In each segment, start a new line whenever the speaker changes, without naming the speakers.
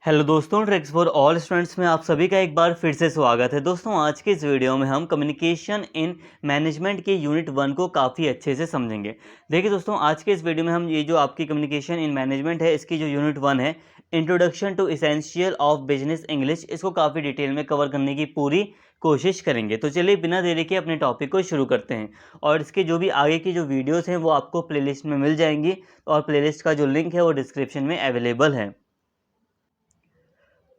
Hello दोस्तों, tricks for all students में आप सभी का एक बार फिर से स्वागत है। दोस्तों, आज के इस वीडियो में हम कम्युनिकेशन इन मैनेजमेंट के यूनिट 1 को काफ़ी अच्छे से समझेंगे। देखिए दोस्तों, आज के इस वीडियो में हम ये जो आपकी कम्युनिकेशन इन मैनेजमेंट है, इसकी जो यूनिट 1 है, introduction to essential of business English, इसको काफ़ी डिटेल में कवर करने की पूरी कोशिश करेंगे। तो चलिए बिना देरी के अपने टॉपिक को शुरू करते हैं। और इसके जो भी आगे की जो वीडियोज़ हैं वो आपको प्लेलिस्ट में मिल जाएंगी, और प्लेलिस्ट का जो लिंक है वो डिस्क्रिप्शन में अवेलेबल है।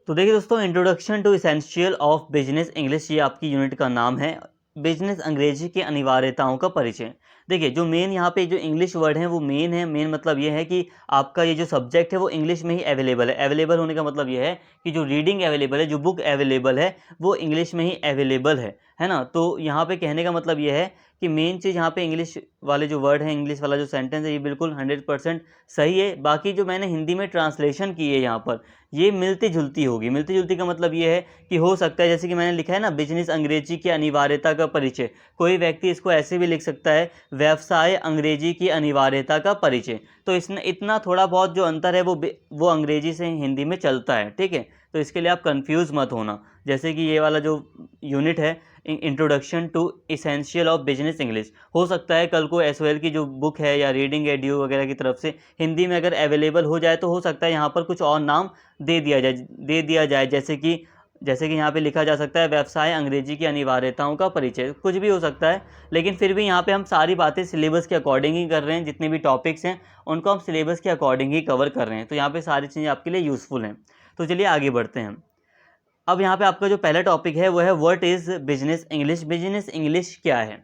तो देखिए दोस्तों, introduction to essential of business English, ये आपकी यूनिट का नाम है। बिजनेस अंग्रेजी की अनिवार्यताओं का परिचय। देखिए, जो मेन यहाँ पे जो इंग्लिश वर्ड है वो मेन है। मेन मतलब ये है कि आपका ये जो सब्जेक्ट है वो इंग्लिश में ही अवेलेबल है। अवेलेबल होने का मतलब ये है कि जो रीडिंग अवेलेबल है, जो बुक अवेलेबल है, वो इंग्लिश में ही अवेलेबल है ना। तो यहाँ पे कहने का मतलब ये है कि मेन चीज़ यहाँ पे इंग्लिश वाले जो वर्ड है, इंग्लिश वाला जो सेंटेंस है, ये बिल्कुल 100% सही है। बाकी जो मैंने हिंदी में ट्रांसलेशन की है यहाँ पर, ये मिलती जुलती होगी। मिलती जुलती का मतलब ये है कि हो सकता है, जैसे कि मैंने लिखा है ना, बिजनेस अंग्रेजी की अनिवार्यता का परिचय, कोई व्यक्ति इसको ऐसे भी लिख सकता है, व्यवसाय अंग्रेजी की अनिवार्यता का परिचय। तो इसने इतना थोड़ा बहुत जो अंतर है वो अंग्रेजी से हिंदी में चलता है, ठीक है। तो इसके लिए आप कंफ्यूज मत होना। जैसे कि ये वाला जो यूनिट है, introduction to essential of business English, हो सकता है कल को एसओएल की जो बुक है या रीडिंग एड्यू वगैरह की तरफ से हिंदी में अगर अवेलेबल हो जाए, तो हो सकता है यहाँ पर कुछ और नाम दे दिया जाए जैसे कि यहाँ पे लिखा जा सकता है, व्यवसाय अंग्रेजी की अनिवार्यताओं का परिचय, कुछ भी हो सकता है। लेकिन फिर भी यहाँ पे हम सारी बातें सिलेबस के अकॉर्डिंग ही कर रहे हैं। जितने भी टॉपिक्स हैं उनको हम सिलेबस के अकॉर्डिंग ही कवर कर रहे हैं। तो यहाँ पे सारी चीज़ें आपके लिए यूज़फुल हैं। तो चलिए आगे बढ़ते हैं। अब यहाँ पे आपका जो पहला टॉपिक है वो है, what is business English. Business English क्या है?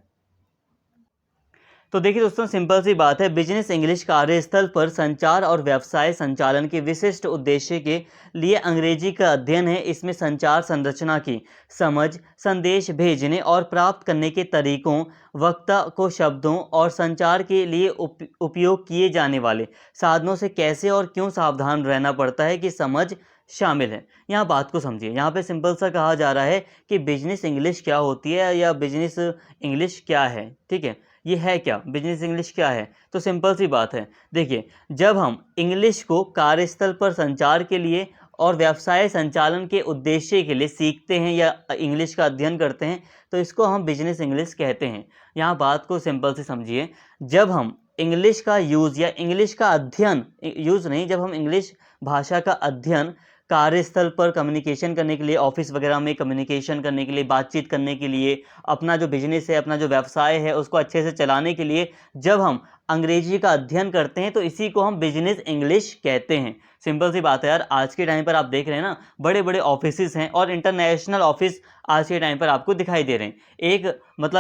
तो देखिए दोस्तों, सिंपल सी बात है, बिजनेस इंग्लिश कार्यस्थल पर संचार और व्यवसाय संचालन के विशिष्ट उद्देश्य के लिए अंग्रेजी का अध्ययन है। इसमें संचार संरचना की समझ, संदेश भेजने और प्राप्त करने के तरीकों, वक्ता को शब्दों और संचार के लिए उपयोग किए जाने वाले साधनों से कैसे और क्यों सावधान रहना पड़ता है कि समझ शामिल है। यहाँ बात को समझिए। यहाँ पे सिंपल सा कहा जा रहा है कि बिजनेस इंग्लिश क्या होती है या बिजनेस इंग्लिश क्या है, ठीक है। ये है क्या, बिजनेस इंग्लिश क्या है? तो सिंपल सी बात है। देखिए, जब हम इंग्लिश को कार्यस्थल पर संचार के लिए और व्यवसाय संचालन के उद्देश्य के लिए सीखते हैं या इंग्लिश का अध्ययन करते हैं, तो इसको हम बिजनेस इंग्लिश कहते हैं। यहाँ बात को सिंपल से समझिए। जब हम इंग्लिश का यूज़ या इंग्लिश का अध्ययन, यूज़ नहीं, जब हम इंग्लिश भाषा का अध्ययन कार्यस्थल पर कम्युनिकेशन करने के लिए, ऑफिस वगैरह में कम्युनिकेशन करने के लिए, बातचीत करने के लिए, अपना जो बिजनेस है, अपना जो व्यवसाय है, उसको अच्छे से चलाने के लिए जब हम अंग्रेजी का अध्ययन करते हैं, तो इसी को हम बिजनेस इंग्लिश कहते हैं। सिंपल सी बात है यार। आज के टाइम पर आप देख रहे हैं ना, बड़े बड़े ऑफिसेज हैं और इंटरनेशनल ऑफिस आज के टाइम पर आपको दिखाई दे रहे हैं।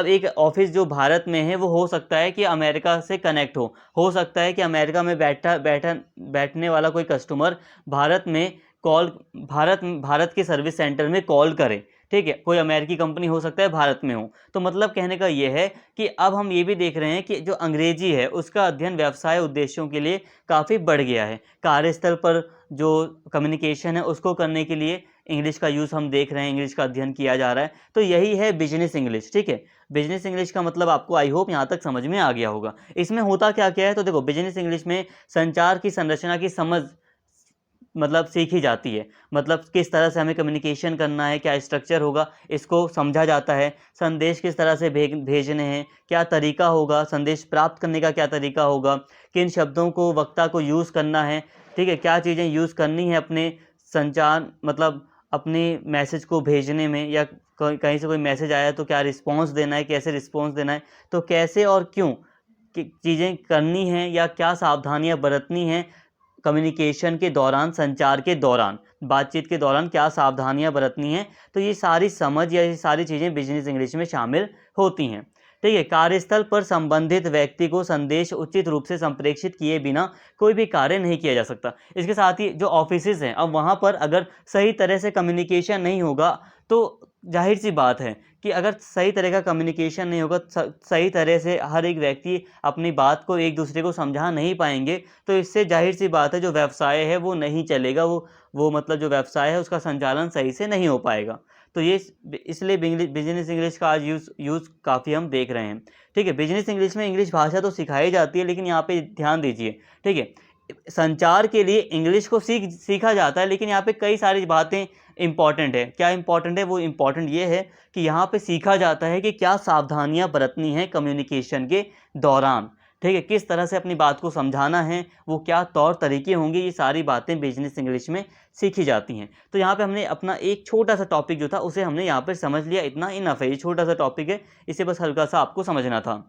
एक ऑफिस जो भारत में है, वो हो सकता है कि अमेरिका से कनेक्ट हो सकता है कि अमेरिका में बैठने वाला कोई कस्टमर भारत में भारत के सर्विस सेंटर में कॉल करे, ठीक है। कोई अमेरिकी कंपनी हो सकता है भारत में हो। तो मतलब कहने का ये है कि अब हम ये भी देख रहे हैं कि जो अंग्रेजी है उसका अध्ययन व्यवसाय उद्देश्यों के लिए काफ़ी बढ़ गया है। कार्यस्थल पर जो कम्युनिकेशन है उसको करने के लिए इंग्लिश का यूज़ हम देख रहे हैं, इंग्लिश का अध्ययन किया जा रहा है। तो यही है बिजनेस इंग्लिश, ठीक है। बिजनेस इंग्लिश का मतलब आपको आई होप यहाँ तक समझ में आ गया होगा। इसमें होता क्या क्या है, तो देखो, बिजनेस इंग्लिश में संचार की संरचना की समझ मतलब सीखी जाती है। मतलब किस तरह से हमें कम्युनिकेशन करना है, क्या स्ट्रक्चर होगा, इसको समझा जाता है। संदेश किस तरह से भेजने हैं, क्या तरीका होगा, संदेश प्राप्त करने का क्या तरीका होगा, किन शब्दों को, वक्ता को यूज़ करना है, ठीक है, क्या चीज़ें यूज़ करनी है अपने संचार, मतलब अपने मैसेज को भेजने में, या कहीं से कोई मैसेज आया तो क्या रिस्पॉन्स देना है, कैसे रिस्पॉन्स देना है, तो कैसे और क्यों चीज़ें करनी हैं, या क्या सावधानियां बरतनी हैं कम्युनिकेशन के दौरान, संचार के दौरान, बातचीत के दौरान क्या सावधानियां बरतनी हैं। तो ये सारी समझ या ये सारी चीज़ें बिजनेस इंग्लिश में शामिल होती हैं, ठीक है। कार्यस्थल पर संबंधित व्यक्ति को संदेश उचित रूप से संप्रेषित किए बिना कोई भी कार्य नहीं किया जा सकता। इसके साथ ही जो ऑफिसेज हैं, अब वहाँ पर अगर सही तरह से कम्युनिकेशन नहीं होगा, तो जाहिर सी बात है कि अगर सही तरह का कम्युनिकेशन नहीं होगा, सही तरह से हर एक व्यक्ति अपनी बात को एक दूसरे को समझा नहीं पाएंगे, तो इससे जाहिर सी बात है जो व्यवसाय है वो नहीं चलेगा। वो मतलब जो व्यवसाय है उसका संचालन सही से नहीं हो पाएगा। तो ये इसलिए बिजनेस इंग्लिश का आज यूज़ काफ़ी हम देख रहे हैं, ठीक है। बिजनेस इंग्लिश में इंग्लिश भाषा तो सिखाई जाती है, लेकिन यहाँ पे ध्यान दीजिए, ठीक है। संचार के लिए इंग्लिश को सीखा जाता है, लेकिन यहाँ पे कई सारी बातें इंपॉर्टेंट है। क्या इंपॉर्टेंट है? वो इंपॉर्टेंट ये है कि यहाँ पे सीखा जाता है कि क्या सावधानियां बरतनी है कम्युनिकेशन के दौरान, ठीक है, किस तरह से अपनी बात को समझाना है, वो क्या तौर तरीके होंगे, ये सारी बातें बिजनेस इंग्लिश में सीखी जाती हैं। तो यहाँ पे हमने अपना एक छोटा सा टॉपिक जो था उसे हमने यहाँ पर समझ लिया, इतना इनफ है, ये छोटा सा टॉपिक है, इसे बस हल्का सा आपको समझना था।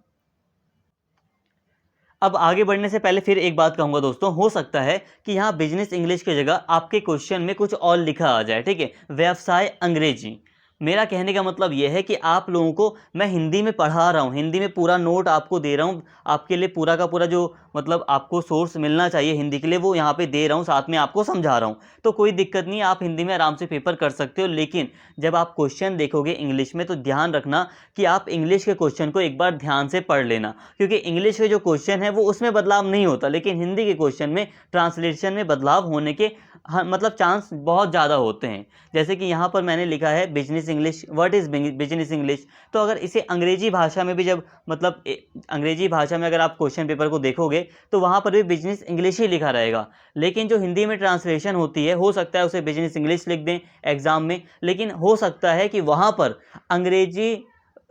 अब आगे बढ़ने से पहले फिर एक बात कहूंगा दोस्तों, हो सकता है कि यहाँ बिजनेस इंग्लिश की जगह आपके क्वेश्चन में कुछ और लिखा आ जाए, ठीक है, व्यवसाय अंग्रेजी। मेरा कहने का मतलब यह है कि आप लोगों को मैं हिंदी में पढ़ा रहा हूँ, हिंदी में पूरा नोट आपको दे रहा हूँ, आपके लिए पूरा का पूरा जो मतलब आपको सोर्स मिलना चाहिए हिंदी के लिए वो यहाँ पे दे रहा हूँ, साथ में आपको समझा रहा हूँ, तो कोई दिक्कत नहीं, आप हिंदी में आराम से पेपर कर सकते हो। लेकिन जब आप क्वेश्चन देखोगे इंग्लिश में तो ध्यान रखना कि आप इंग्लिश के क्वेश्चन को एक बार ध्यान से पढ़ लेना, क्योंकि इंग्लिश के जो क्वेश्चन है वो उसमें बदलाव नहीं होता, लेकिन हिंदी के क्वेश्चन में ट्रांसलेशन में बदलाव होने के मतलब चांस बहुत ज़्यादा होते हैं। जैसे कि यहाँ पर मैंने लिखा है business English, what is business English, तो अगर इसे अंग्रेजी भाषा में भी जब मतलब अंग्रेजी भाषा में अगर आप क्वेश्चन पेपर को देखोगे तो वहाँ पर भी बिजनेस इंग्लिश ही लिखा रहेगा, लेकिन जो हिंदी में ट्रांसलेशन होती है हो सकता है उसे बिजनेस इंग्लिश लिख दें एग्ज़ाम में, लेकिन हो सकता है कि वहाँ पर अंग्रेजी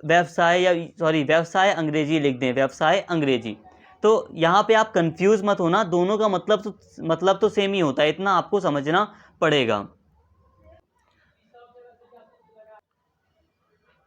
व्यवसाय या व्यवसाय अंग्रेजी लिख दें, व्यवसाय अंग्रेजी। तो यहाँ पे आप कंफ्यूज मत होना, दोनों का मतलब तो सेम ही होता है, इतना आपको समझना पड़ेगा।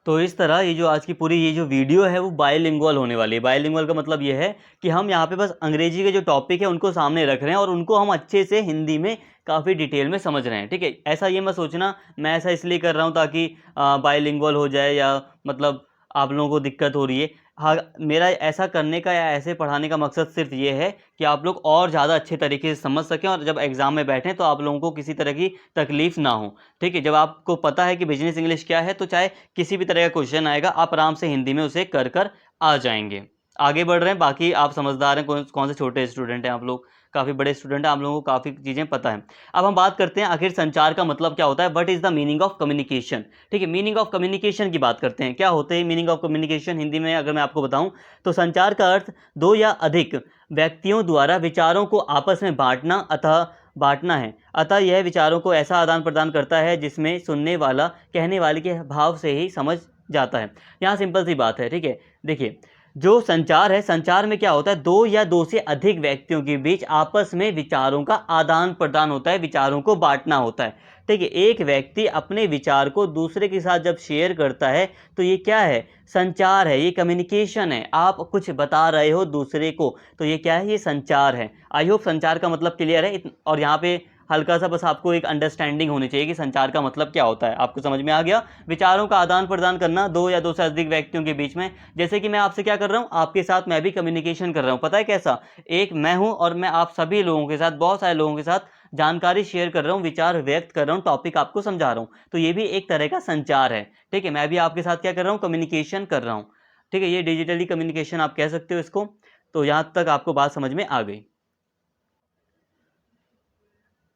तो इस तरह ये जो आज की पूरी ये जो वीडियो है वो बायलिंगुअल होने वाली है। बायलिंगुअल का मतलब ये है कि हम यहाँ पे बस अंग्रेजी के जो टॉपिक है उनको सामने रख रहे हैं और उनको हम अच्छे से हिंदी में काफ़ी डिटेल में समझ रहे हैं, ठीक है। ऐसा ये मत सोचना मैं ऐसा इसलिए कर रहा हूँ ताकि बायलिंगुअल हो जाए या मतलब आप लोगों को दिक्कत हो रही है। हाँ, मेरा ऐसा करने का या ऐसे पढ़ाने का मकसद सिर्फ ये है कि आप लोग और ज़्यादा अच्छे तरीके से समझ सकें और जब एग्ज़ाम में बैठें तो आप लोगों को किसी तरह की तकलीफ़ ना हो, ठीक है। जब आपको पता है कि बिजनेस इंग्लिश क्या है तो चाहे किसी भी तरह का क्वेश्चन आएगा आप आराम से हिंदी में उसे कर आ जाएंगे। आगे बढ़ रहे हैं, बाकी आप समझदार हैं, कौन कौन से छोटे स्टूडेंट हैं आप लोग, काफ़ी बड़े स्टूडेंट हैं, आप लोगों को काफ़ी चीज़ें पता है। अब हम बात करते हैं आखिर संचार का मतलब क्या होता है, what is the meaning of communication, ठीक है। मीनिंग ऑफ कम्युनिकेशन की बात करते हैं, क्या होते हैं मीनिंग ऑफ कम्युनिकेशन हिंदी में अगर मैं आपको बताऊं तो संचार का अर्थ दो या अधिक व्यक्तियों द्वारा विचारों को आपस में बांटना है, अतः यह विचारों को ऐसा आदान प्रदान करता है जिसमें सुनने वाला कहने वाले के भाव से ही समझ जाता है। यहाँ सिंपल सी बात है, ठीक है। देखिए जो संचार है, संचार में क्या होता है, दो या दो से अधिक व्यक्तियों के बीच आपस में विचारों का आदान प्रदान होता है, विचारों को बांटना होता है, ठीक है। एक व्यक्ति अपने विचार को दूसरे के साथ जब शेयर करता है तो ये क्या है, संचार है, ये कम्युनिकेशन है। आप कुछ बता रहे हो दूसरे को तो ये क्या है, ये संचार है। आई होप संचार का मतलब क्लियर है। और यहाँ पे हल्का सा बस आपको एक अंडरस्टैंडिंग होनी चाहिए कि संचार का मतलब क्या होता है, आपको समझ में आ गया। विचारों का आदान प्रदान करना दो या दो से अधिक व्यक्तियों के बीच में, जैसे कि मैं आपसे क्या कर रहा हूँ, आपके साथ मैं भी कम्युनिकेशन कर रहा हूँ, पता है कैसा, एक मैं हूँ और मैं आप सभी लोगों के साथ, बहुत सारे लोगों के साथ जानकारी शेयर कर रहा हूँ, विचार व्यक्त कर रहा हूँ, टॉपिक आपको समझा रहा हूँ, तो ये भी एक तरह का संचार है, ठीक है। मैं भी आपके साथ क्या कर रहा हूँ, कम्युनिकेशन कर रहा हूँ, ठीक है। ये डिजिटली कम्युनिकेशन आप कह सकते हो इसको। तो यहाँ तक आपको बात समझ में आ गई।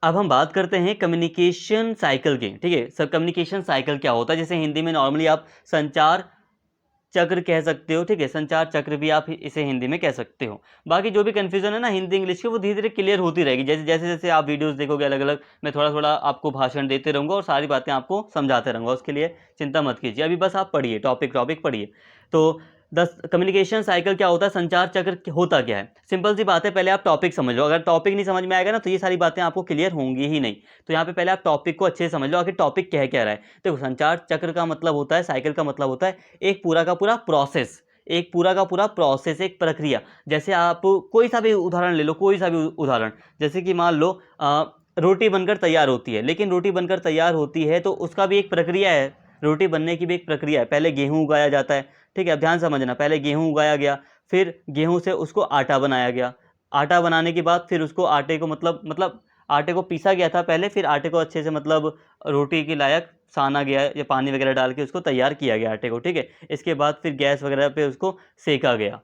अब हम बात करते हैं कम्युनिकेशन साइकिल की, ठीक है। सब कम्युनिकेशन साइकिल क्या होता है, जैसे हिंदी में नॉर्मली आप संचार चक्र कह सकते हो, ठीक है, संचार चक्र भी आप इसे हिंदी में कह सकते हो। बाकी जो भी कंफ्यूजन है ना हिंदी इंग्लिश की वो धीरे धीरे क्लियर होती रहेगी, जैसे जैसे जैसे आप वीडियोस देखोगे अलग अलग, मैं थोड़ा थोड़ा आपको भाषण देते रहूँगा और सारी बातें आपको समझाते रहूँगा, उसके लिए चिंता मत कीजिए। अभी बस आप पढ़िए, टॉपिक पढ़िए। तो दस कम्युनिकेशन साइकिल क्या होता है, संचार चक्र होता क्या है, सिंपल सी बात है, पहले आप टॉपिक समझ लो। अगर टॉपिक नहीं समझ में आएगा ना तो ये सारी बातें आपको क्लियर होंगी ही नहीं। तो यहाँ पे पहले आप टॉपिक को अच्छे से समझ लो, आखिर टॉपिक कह क्या रहा है। देखो संचार चक्र का मतलब होता है, साइकिल का मतलब होता है एक पूरा का पूरा प्रोसेस, एक पूरा का पूरा प्रोसेस, एक प्रक्रिया। जैसे आप कोई सा भी उदाहरण ले लो, कोई सा भी उदाहरण, जैसे कि मान लो रोटी बनकर तैयार होती है, लेकिन रोटी बनकर तैयार होती है तो उसका भी एक प्रक्रिया है, रोटी बनने की भी एक प्रक्रिया है। पहले गेहूं उगाया जाता है, ठीक है, अब ध्यान समझना, पहले गेहूं उगाया गया, फिर गेहूं से उसको आटा बनाया गया, आटा बनाने के बाद फिर उसको आटे को मतलब आटे को पीसा गया था पहले, फिर आटे को अच्छे से मतलब रोटी के लायक साना गया या पानी वगैरह डाल के उसको तैयार किया गया आटे को, ठीक है। इसके बाद फिर गैस वगैरह पे उसको सेका गया,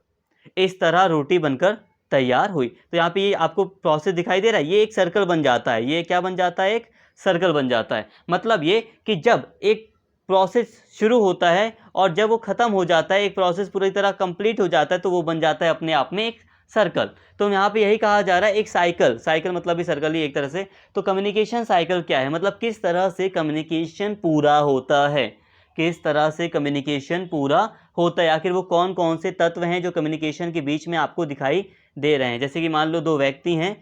इस तरह रोटी बनकर तैयार हुई। तो यहाँ पे ये आपको प्रोसेस दिखाई दे रहा है, ये एक सर्कल बन जाता है, ये क्या बन जाता है, एक सर्कल बन जाता है। मतलब ये कि जब एक प्रोसेस शुरू होता है और जब वो ख़त्म हो जाता है, एक प्रोसेस पूरी तरह कंप्लीट हो जाता है, तो वो बन जाता है अपने आप में एक सर्कल। तो यहाँ पे यही कहा जा रहा है, एक साइकिल, साइकिल मतलब भी सर्कल ही एक तरह से। तो कम्युनिकेशन साइकिल क्या है, मतलब किस तरह से कम्युनिकेशन पूरा होता है, किस तरह से कम्युनिकेशन पूरा होता है, आखिर वो कौन कौन से तत्व हैं जो कम्युनिकेशन के बीच में आपको दिखाई दे रहे हैं। जैसे कि मान लो दो व्यक्ति हैं,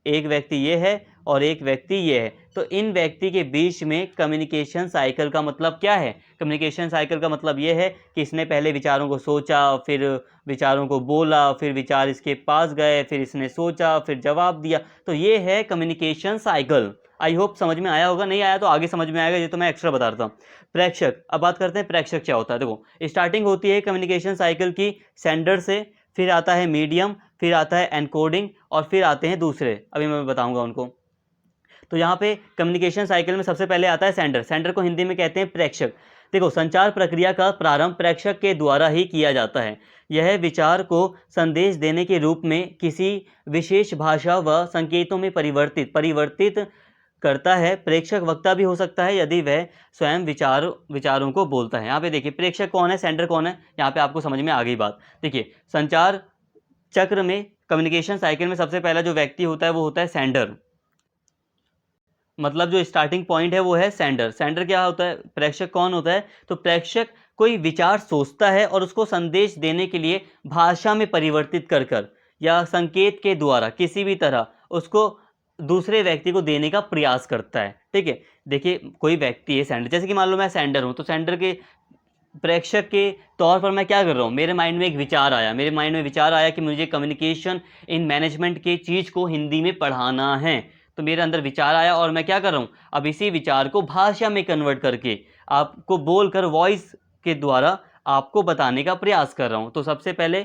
एक व्यक्ति ये है और एक व्यक्ति ये है, तो इन व्यक्ति के बीच में कम्युनिकेशन साइकिल का मतलब क्या है। कम्युनिकेशन साइकिल का मतलब ये है कि इसने पहले विचारों को सोचा, फिर विचारों को बोला, फिर विचार इसके पास गए, फिर इसने सोचा, फिर जवाब दिया। तो ये है कम्युनिकेशन साइकिल। आई होप समझ में आया होगा, नहीं आया तो आगे समझ में आएगा, ये तो मैं एक्स्ट्रा बता रहा हूँ। प्रेक्षक, अब बात करते हैं प्रेक्षक क्या होता है। देखो, स्टार्टिंग होती है कम्युनिकेशन साइकिल की सेंडर से, फिर आता है मीडियम, फिर आता है एनकोडिंग, और फिर आते हैं दूसरे, अभी मैं बताऊंगा उनको। तो यहाँ पे कम्युनिकेशन साइकिल में सबसे पहले आता है सेंडर। सेंडर को हिंदी में कहते हैं प्रेक्षक। देखो, संचार प्रक्रिया का प्रारंभ प्रेक्षक के द्वारा ही किया जाता है। यह विचार को संदेश देने के रूप में किसी विशेष भाषा व संकेतों में परिवर्तित करता है। प्रेक्षक वक्ता भी हो सकता है यदि वह स्वयं विचारों को बोलता है। यहाँ पे देखिए, प्रेक्षक कौन है, सेंडर कौन है, यहाँ पे आपको समझ में आ गई बात। देखिए, संचार चक्र में, कम्युनिकेशन साइकिल में सबसे पहला जो व्यक्ति होता है वो होता है सेंडर। मतलब जो स्टार्टिंग पॉइंट है वो है सेंडर। सेंडर क्या होता है, प्रेक्षक कौन होता है, तो प्रेक्षक कोई विचार सोचता है और उसको संदेश देने के लिए भाषा में परिवर्तित कर या संकेत के द्वारा किसी भी तरह उसको दूसरे व्यक्ति को देने का प्रयास करता है। ठीक है, देखिए कोई व्यक्ति है सेंडर, जैसे कि मान लो मैं सेंडर हूं, तो सेंडर के प्रेक्षक के तौर पर मैं क्या कर रहा हूँ, मेरे माइंड में एक विचार आया, मेरे माइंड में विचार आया कि मुझे कम्युनिकेशन इन मैनेजमेंट के चीज़ को हिंदी में पढ़ाना है। तो मेरे अंदर विचार आया और मैं क्या कर रहा हूँ, अब इसी विचार को भाषा में कन्वर्ट करके आपको बोलकर वॉइस के द्वारा आपको बताने का प्रयास कर रहा हूँ। तो सबसे पहले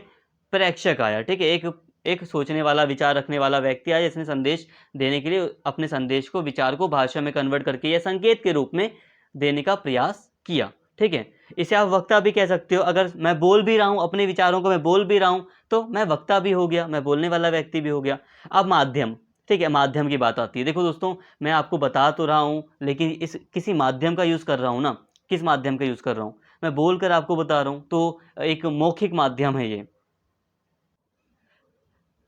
प्रेक्षक आया, ठीक है, एक सोचने वाला, विचार रखने वाला व्यक्ति आया जिसने संदेश देने के लिए अपने संदेश को, विचार को भाषा में कन्वर्ट करके या संकेत के रूप में देने का प्रयास किया। ठीक है, इसे आप वक्ता भी कह सकते हो। अगर मैं बोल भी रहा हूँ, अपने विचारों को मैं बोल भी रहा हूँ, तो मैं वक्ता भी हो गया, मैं बोलने वाला व्यक्ति भी हो गया। अब माध्यम, ठीक है, माध्यम की बात आती है। देखो दोस्तों, मैं आपको बता तो रहा हूँ, लेकिन इस किसी माध्यम का यूज़ कर रहा हूँ ना, किस माध्यम का यूज़ कर रहा हूँ, मैं बोल कर आपको बता रहा हूँ, तो एक मौखिक माध्यम है ये।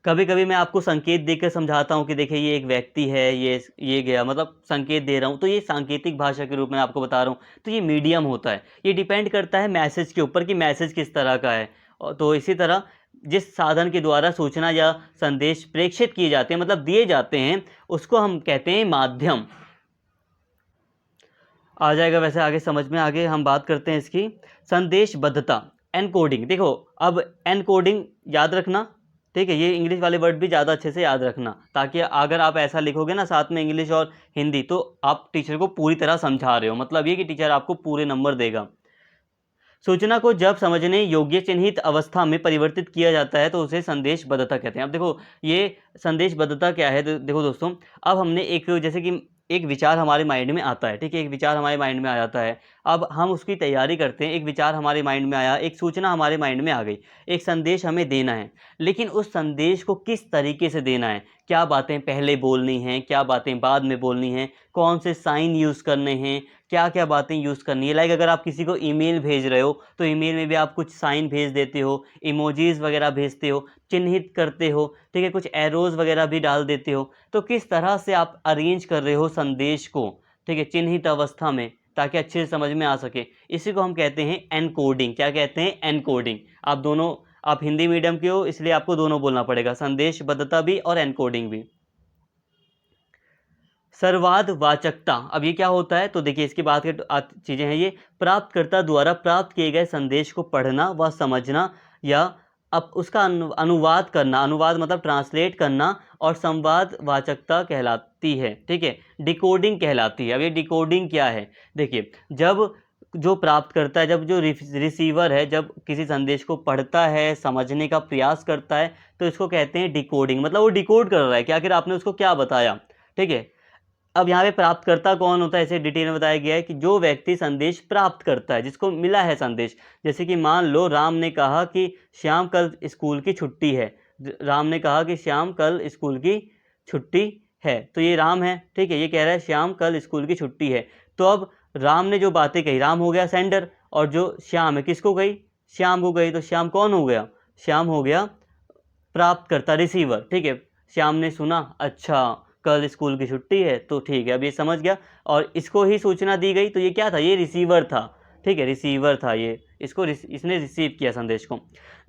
कभी कभी मैं आपको संकेत देकर समझाता हूँ कि देखिए ये एक व्यक्ति है, ये गया, मतलब संकेत दे रहा हूँ, तो ये सांकेतिक भाषा के रूप में आपको बता रहा हूँ, तो ये मीडियम होता है। ये डिपेंड करता है मैसेज के ऊपर कि मैसेज किस तरह का है। तो इसी तरह जिस साधन के द्वारा सूचना या संदेश प्रेषित किए जाते हैं, मतलब दिए जाते हैं, उसको हम कहते हैं माध्यम। आ जाएगा वैसे आगे समझ में। आगे हम बात करते हैं इसकी संदेशबद्धता, एनकोडिंग। देखो, अब एनकोडिंग याद रखना, ठीक है, ये इंग्लिश वाले वर्ड भी ज़्यादा अच्छे से याद रखना, ताकि अगर आप ऐसा लिखोगे ना साथ में इंग्लिश और हिंदी, तो आप टीचर को पूरी तरह समझा रहे हो, मतलब ये कि टीचर आपको पूरे नंबर देगा। सूचना को जब समझने योग्य चिन्हित अवस्था में परिवर्तित किया जाता है तो उसे संदेशबद्धता कहते हैं। अब देखो, ये संदेशबद्धता क्या है, देखो दोस्तों, अब हमने एक, जैसे कि एक विचार हमारे माइंड में आता है, ठीक है, एक विचार हमारे माइंड में आ जाता है। अब हम उसकी तैयारी करते हैं, एक विचार हमारे माइंड में आया, एक सूचना हमारे माइंड में आ गई, एक संदेश हमें देना है, लेकिन उस संदेश को किस तरीके से देना है, क्या बातें पहले बोलनी हैं, क्या बातें बाद में बोलनी हैं, कौन से साइन यूज़ करने हैं, क्या क्या बातें यूज़ करनी है। लाइक अगर आप किसी को ईमेल भेज रहे हो, तो ईमेल में भी आप कुछ साइन भेज देते हो, इमोजीज वगैरह भेजते हो, चिन्हित करते हो, ठीक है, कुछ एरोज वगैरह भी डाल देते हो। तो किस तरह से आप अरेंज कर रहे हो संदेश को, ठीक है, चिन्हित अवस्था में, ताकि अच्छे से समझ में आ सके। इसी को हम कहते हैं एनकोडिंग। क्या कहते हैं, एनकोडिंग। आप दोनों, आप हिंदी मीडियम के हो इसलिए आपको दोनों बोलना पड़ेगा, संदेशबद्धता भी और एनकोडिंग भी। सर्वाद वाचकता, अब ये क्या होता है, तो देखिए इसकी बात की चीज़ें हैं ये। प्राप्तकर्ता द्वारा प्राप्त किए गए संदेश को पढ़ना व समझना या अब उसका अनुवाद करना, अनुवाद मतलब ट्रांसलेट करना, और संवाद वाचकता कहलाती है, ठीक है, डिकोडिंग कहलाती है। अब ये डिकोडिंग क्या है, देखिए, जब जो प्राप्त करता है, जब जो रिसीवर है, जब किसी संदेश को पढ़ता है, समझने का प्रयास करता है, तो इसको कहते हैं डिकोडिंग। मतलब वो डिकोड कर रहा है कि आखिर आपने उसको क्या बताया, ठीक है। अब यहाँ पे प्राप्तकर्ता कौन होता है, इसे डिटेल में बताया गया है कि जो व्यक्ति संदेश प्राप्त करता है, जिसको मिला है संदेश। जैसे कि मान लो राम ने कहा कि श्याम कल स्कूल की छुट्टी है, राम ने कहा कि श्याम कल स्कूल की छुट्टी है, तो ये राम है, ठीक है, ये कह रहा है श्याम कल स्कूल की छुट्टी है। तो अब राम ने जो बातें कही, राम हो गया सेंडर, और जो श्याम है किसको गई, श्याम को गई, तो श्याम कौन हो गया, श्याम हो गया प्राप्तकर्ता रिसीवर, ठीक है। श्याम ने सुना, अच्छा कल स्कूल की छुट्टी है, तो ठीक है, अब ये समझ गया और इसको ही सूचना दी गई, तो ये क्या था, ये रिसीवर था, ठीक है, रिसीवर था ये, इसने रिसीव किया संदेश को।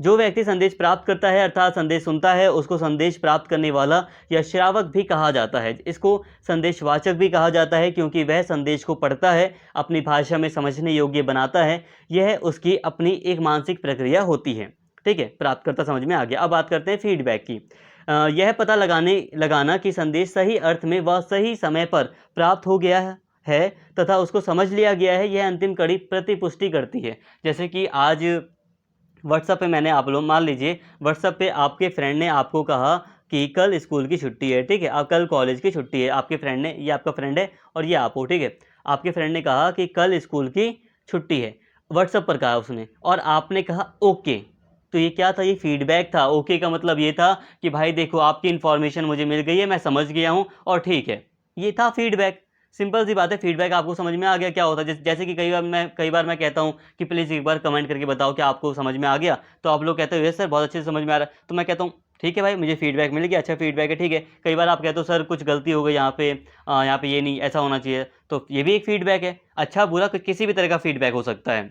जो व्यक्ति संदेश प्राप्त करता है अर्थात संदेश सुनता है, उसको संदेश प्राप्त करने वाला या श्रावक भी कहा जाता है। इसको संदेशवाचक भी कहा जाता है क्योंकि वह संदेश को पढ़ता है, अपनी भाषा में समझने योग्य बनाता है, यह उसकी अपनी एक मानसिक प्रक्रिया होती है, ठीक है। प्राप्तकर्ता समझ में आ गया। अब बात करते हैं फीडबैक की। यह पता लगाना कि संदेश सही अर्थ में व सही समय पर प्राप्त हो गया है तथा उसको समझ लिया गया है, यह अंतिम कड़ी प्रतिपुष्टि करती है। जैसे कि आज व्हाट्सएप पे मैंने, आप लोग मान लीजिए व्हाट्सएप पे आपके फ्रेंड ने आपको कहा कि कल स्कूल की छुट्टी है, ठीक है, आप कल कॉलेज की छुट्टी है, आपके फ्रेंड ने, ये आपका फ्रेंड है और ये आप हो, ठीक है, आपके फ्रेंड ने कहा कि कल स्कूल की छुट्टी है, व्हाट्सएप पर कहा उसने और आपने कहा ओके, तो ये क्या था, ये फीडबैक था। ओके का मतलब ये था कि भाई देखो आपकी इन्फॉर्मेशन मुझे मिल गई है, मैं समझ गया हूँ और ठीक है, ये था फीडबैक। सिंपल सी बात है, फीडबैक आपको समझ में आ गया क्या होता है। जैसे कि कई बार मैं कहता हूँ कि प्लीज़ एक बार कमेंट करके बताओ कि आपको समझ में आ गया, तो आप लोग कहते हो यस सर बहुत अच्छे से समझ में आ रहा है, तो मैं कहता हूँ ठीक है भाई मुझे फीडबैक मिल गया, अच्छा फीडबैक है, ठीक है। कई बार आप कहते हो सर कुछ गलती हो गई यहाँ पे ये नहीं ऐसा होना चाहिए, तो ये भी एक फीडबैक है। अच्छा बुरा किसी भी तरह का फीडबैक हो सकता है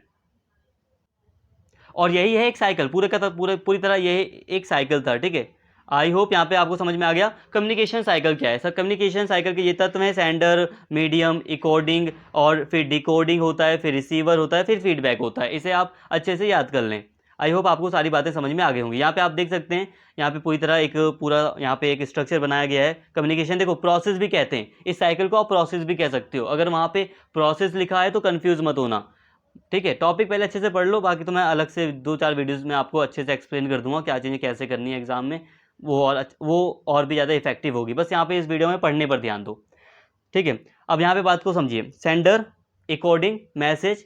और यही है एक साइकिल, पूरी तरह यह एक साइकिल था, ठीक है। आई होप यहाँ पे आपको समझ में आ गया। कम्युनिकेशन साइकिल क्या है सर, कम्युनिकेशन साइकिल के ये तत्व हैं, सेंडर, मीडियम, इकोडिंग और फिर डिकोडिंग होता है, फिर रिसीवर होता है, फिर फीडबैक होता है। इसे आप अच्छे से याद कर लें। आई होप आपको सारी बातें समझ में आ गई होंगी। यहाँ पे आप देख सकते हैं, यहाँ पे पूरी तरह एक पूरा यहाँ पे एक स्ट्रक्चर बनाया गया है। कम्युनिकेशन देखो प्रोसेस भी कहते हैं, इस साइकिल को आप प्रोसेस भी कह सकते हो। अगर वहाँ पे प्रोसेस लिखा है तो कन्फ्यूज़ मत होना, ठीक है। टॉपिक पहले अच्छे से पढ़ लो, बाकी तो मैं अलग से 2-4 वीडियोस में आपको अच्छे से एक्सप्लेन कर दूंगा क्या चीज़ें कैसे करनी है एग्जाम में, वो और भी ज़्यादा इफेक्टिव होगी। बस यहाँ पे इस वीडियो में पढ़ने पर ध्यान दो, ठीक है। अब यहाँ पे बात को समझिए, सेंडर, इकोडिंग, मैसेज,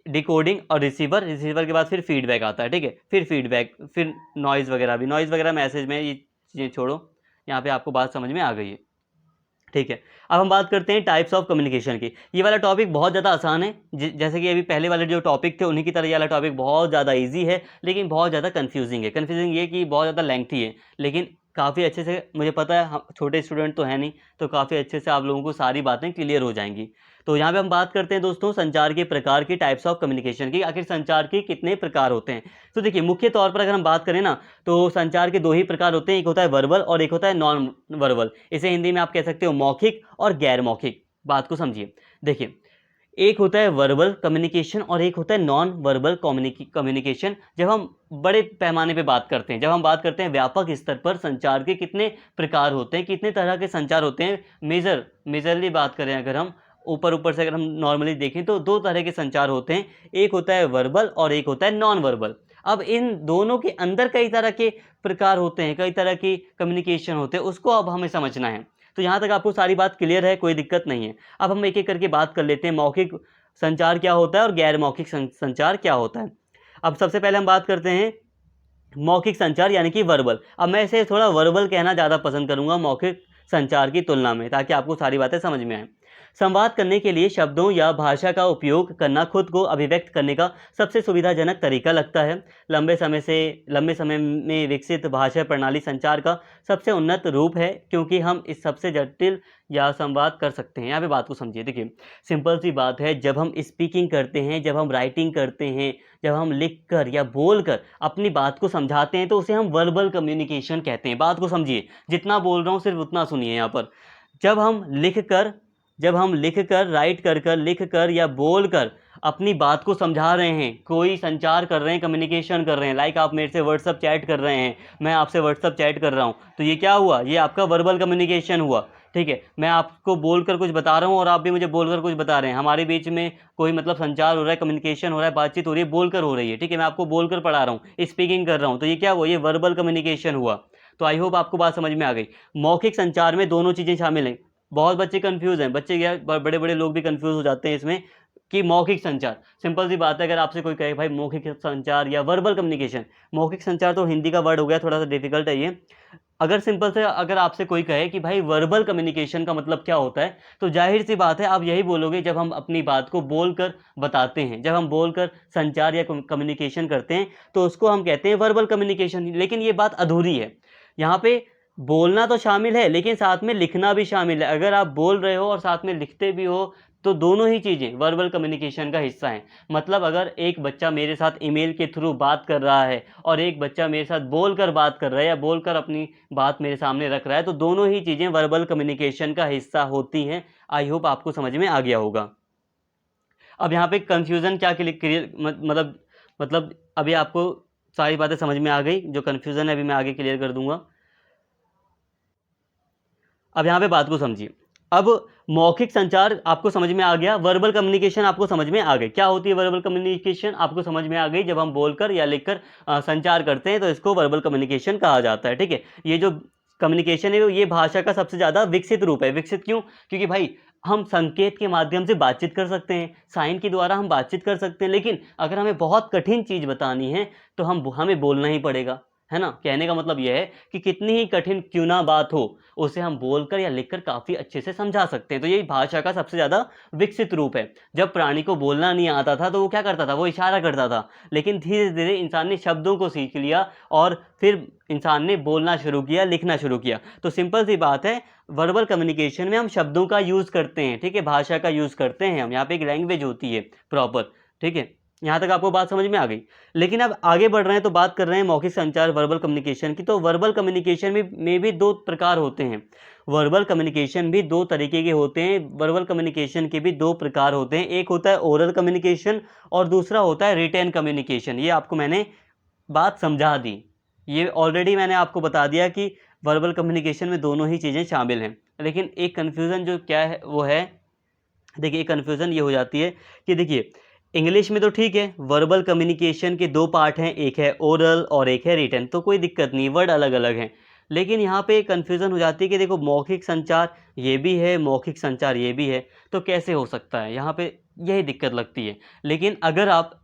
डिकोडिंग और रिसीवर के बाद फिर फीडबैक आता है, ठीक है। फिर फीडबैक, फिर नॉइज़ वगैरह मैसेज में, ये चीज़ें छोड़ो, यहाँ पे आपको बात समझ में आ गई है, ठीक है। अब हम बात करते हैं टाइप्स ऑफ कम्युनिकेशन की। ये वाला टॉपिक बहुत ज़्यादा आसान है, जैसे कि अभी पहले वाले जो टॉपिक थे उन्हीं की तरह ये वाला टॉपिक बहुत ज़्यादा इजी है, लेकिन बहुत ज़्यादा कन्फ्यूजिंग है। कन्फ्यूजिंग ये कि बहुत ज़्यादा लेंथी है, लेकिन काफ़ी अच्छे से, मुझे पता है हम छोटे स्टूडेंट तो हैं नहीं, तो काफ़ी अच्छे से आप लोगों को सारी बातें क्लियर हो जाएंगी। तो यहाँ पे हम बात करते हैं दोस्तों संचार के प्रकार की, टाइप्स ऑफ कम्युनिकेशन की। आखिर संचार के कितने प्रकार होते हैं, तो देखिए मुख्य तौर पर अगर हम बात करें ना, तो संचार के 2 ही प्रकार होते हैं, एक होता है वर्बल और एक होता है नॉन वर्बल। इसे हिंदी में आप कह सकते हो मौखिक और गैर मौखिक। बात को समझिए, देखिए एक होता है वर्बल कम्युनिकेशन और एक होता है नॉन वर्बल कम्युनिकेशन। जब हम बड़े पैमाने पे बात करते हैं, जब हम बात करते हैं व्यापक स्तर पर संचार के कितने प्रकार होते हैं, कितने तरह के संचार होते हैं, मेजरली बात करें अगर हम ऊपर से अगर हम नॉर्मली देखें तो 2 तरह के संचार होते हैं, एक होता है वर्बल और एक होता है नॉन वर्बल। अब इन दोनों के अंदर कई तरह के प्रकार होते हैं, कई तरह की कम्युनिकेशन होते हैं, उसको अब हमें समझना है। तो यहाँ तक आपको सारी बात क्लियर है, कोई दिक्कत नहीं है। अब हम एक एक करके बात कर लेते हैं, मौखिक संचार क्या होता है और गैर मौखिक संचार क्या होता है। अब सबसे पहले हम बात करते हैं मौखिक संचार यानी कि वर्बल। अब मैं इसे थोड़ा वर्बल कहना ज़्यादा पसंद करूँगा मौखिक संचार की तुलना में, ताकि आपको सारी बातें समझ में आए। संवाद करने के लिए शब्दों या भाषा का उपयोग करना खुद को अभिव्यक्त करने का सबसे सुविधाजनक तरीका लगता है। लंबे समय में विकसित भाषा प्रणाली संचार का सबसे उन्नत रूप है, क्योंकि हम इस सबसे जटिल या संवाद कर सकते हैं। यहाँ पे बात को समझिए, देखिए सिंपल सी बात है, जब हम स्पीकिंग करते हैं, जब हम राइटिंग करते हैं, जब हम लिख कर या बोल कर अपनी बात को समझाते हैं, तो उसे हम वर्बल कम्युनिकेशन कहते हैं। बात को समझिए, जितना बोल रहा हूँ सिर्फ उतना सुनिए। यहाँ पर जब हम लिख कर राइट कर लिख कर या बोल कर अपनी बात को समझा रहे हैं, कोई संचार कर रहे हैं, कम्युनिकेशन कर रहे हैं, लाइक आप मेरे से व्हाट्सअप चैट कर रहे हैं, मैं आपसे व्हाट्सअप चैट कर रहा हूं, तो ये क्या हुआ, ये आपका वर्बल कम्युनिकेशन हुआ, ठीक है। मैं आपको बोलकर कुछ बता रहा हूं और आप भी मुझे बोलकर कुछ बता रहे हैं, हमारे बीच में कोई मतलब संचार हो रहा है, कम्युनिकेशन हो रहा है, बातचीत हो रही है, बोलकर हो रही है, ठीक है। मैं आपको बोलकर पढ़ा रहा हूँ, स्पीकिंग कर रहा हूँ, तो ये क्या हुआ, ये वर्बल कम्युनिकेशन हुआ। तो आई होप आपको बात समझ में आ गई। मौखिक संचार में दोनों चीज़ें शामिल हैं। बहुत बच्चे कंफ्यूज हैं, बच्चे क्या बड़े बड़े लोग भी कंफ्यूज हो जाते हैं इसमें कि मौखिक संचार, सिंपल सी बात है, अगर आपसे कोई कहे भाई मौखिक संचार या वर्बल कम्युनिकेशन, मौखिक संचार तो हिंदी का वर्ड हो गया, थोड़ा सा डिफिकल्ट है ये। अगर सिंपल से अगर आपसे कोई कहे कि भाई वर्बल कम्युनिकेशन का मतलब क्या होता है, तो जाहिर सी बात है आप यही बोलोगे, जब हम अपनी बात को बोलकर बताते हैं, जब हम बोलकर संचार या कम्युनिकेशन करते हैं, तो उसको हम कहते हैं वर्बल कम्युनिकेशन। लेकिन ये बात अधूरी है। यहाँ पे बोलना तो शामिल है, लेकिन साथ में लिखना भी शामिल है। अगर आप बोल रहे हो और साथ में लिखते भी हो, तो दोनों ही चीज़ें वर्बल कम्युनिकेशन का हिस्सा हैं। मतलब अगर एक बच्चा मेरे साथ ईमेल के थ्रू बात कर रहा है और एक बच्चा मेरे साथ बोलकर बात कर रहा है या बोलकर अपनी बात मेरे सामने रख रहा है, तो दोनों ही चीज़ें वर्बल कम्युनिकेशन का हिस्सा होती हैं। आई होप आपको समझ में आ गया होगा। अब यहाँ पे कन्फ्यूज़न क्या क्लियर मतलब अभी आपको सारी बातें समझ में आ गई। जो कन्फ्यूज़न है अभी मैं आगे क्लियर कर दूंगा। अब यहाँ पे बात को समझिए। अब मौखिक संचार आपको समझ में आ गया, वर्बल कम्युनिकेशन आपको समझ में आ गई। क्या होती है वर्बल कम्युनिकेशन, आपको समझ में आ गई। जब हम बोलकर या लिखकर संचार करते हैं तो इसको वर्बल कम्युनिकेशन कहा जाता है। ठीक है, ये जो कम्युनिकेशन है ये भाषा का सबसे ज़्यादा विकसित रूप है। विकसित क्यों? क्योंकि भाई हम संकेत के माध्यम से बातचीत कर सकते हैं, साइन के द्वारा हम बातचीत कर सकते हैं, लेकिन अगर हमें बहुत कठिन चीज़ बतानी है तो हमें बोलना ही पड़ेगा, है ना। कहने का मतलब यह है कि कितनी ही कठिन क्यों ना बात हो, उसे हम बोलकर या लिखकर काफ़ी अच्छे से समझा सकते हैं। तो यही भाषा का सबसे ज़्यादा विकसित रूप है। जब प्राणी को बोलना नहीं आता था तो वो क्या करता था, वो इशारा करता था। लेकिन धीरे धीरे इंसान ने शब्दों को सीख लिया और फिर इंसान ने बोलना शुरू किया, लिखना शुरू किया। तो सिंपल सी बात है, वर्बल कम्युनिकेशन में हम शब्दों का यूज़ करते हैं। ठीक है, भाषा का यूज़ करते हैं हम। यहाँ पे एक लैंग्वेज होती है प्रॉपर। ठीक है, यहाँ तक आपको बात समझ में आ गई। लेकिन अब आगे बढ़ रहे हैं तो बात कर रहे हैं मौखिक संचार वर्बल कम्युनिकेशन की। तो वर्बल कम्युनिकेशन में भी दो प्रकार होते हैं। वर्बल कम्युनिकेशन भी दो तरीके के होते हैं। वर्बल कम्युनिकेशन के भी दो प्रकार होते हैं। एक होता है ओरल कम्युनिकेशन और दूसरा होता है रिटेन कम्युनिकेशन। ये आपको मैंने बात समझा दी। ये ऑलरेडी मैंने आपको बता दिया कि वर्बल कम्युनिकेशन में दोनों ही चीज़ें शामिल हैं। लेकिन एक कन्फ्यूज़न जो क्या है वो है, देखिए एक कन्फ्यूज़न ये हो जाती है कि देखिए इंग्लिश में तो ठीक है, वर्बल कम्युनिकेशन के दो पार्ट हैं, एक है ओरल और एक है रिटन, तो कोई दिक्कत नहीं, वर्ड अलग अलग हैं। लेकिन यहाँ पे कन्फ्यूज़न हो जाती है कि देखो मौखिक संचार ये भी है, मौखिक संचार ये भी है, तो कैसे हो सकता है, यहाँ पे यही दिक्कत लगती है। लेकिन अगर आप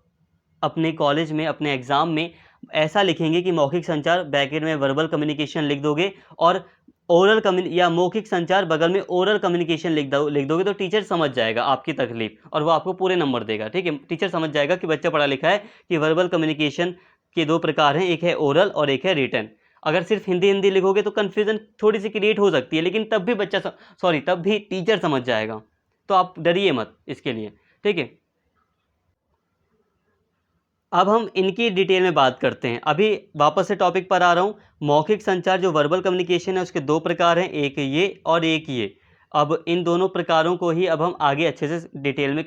अपने कॉलेज में अपने एग्ज़ाम में ऐसा लिखेंगे कि मौखिक संचार ब्रैकेट में वर्बल कम्युनिकेशन लिख दोगे और ओरल या मौखिक संचार बगल में ओरल कम्युनिकेशन लिख दोगे, तो टीचर समझ जाएगा आपकी तकलीफ और वो आपको पूरे नंबर देगा। ठीक है, टीचर समझ जाएगा कि बच्चा पढ़ा लिखा है, कि वर्बल कम्युनिकेशन के दो प्रकार हैं, एक है ओरल और एक है रिटन। अगर सिर्फ हिंदी हिंदी लिखोगे तो कन्फ्यूज़न थोड़ी सी क्रिएट हो सकती है, लेकिन तब भी तब भी टीचर समझ जाएगा। तो आप डरिए मत इसके लिए। ठीक है, अब हम इनकी डिटेल में बात करते हैं। अभी वापस से टॉपिक पर आ रहा हूँ। मौखिक संचार जो वर्बल कम्युनिकेशन है उसके दो प्रकार हैं, एक ये और एक ये। अब इन दोनों प्रकारों को ही अब हम आगे अच्छे से डिटेल में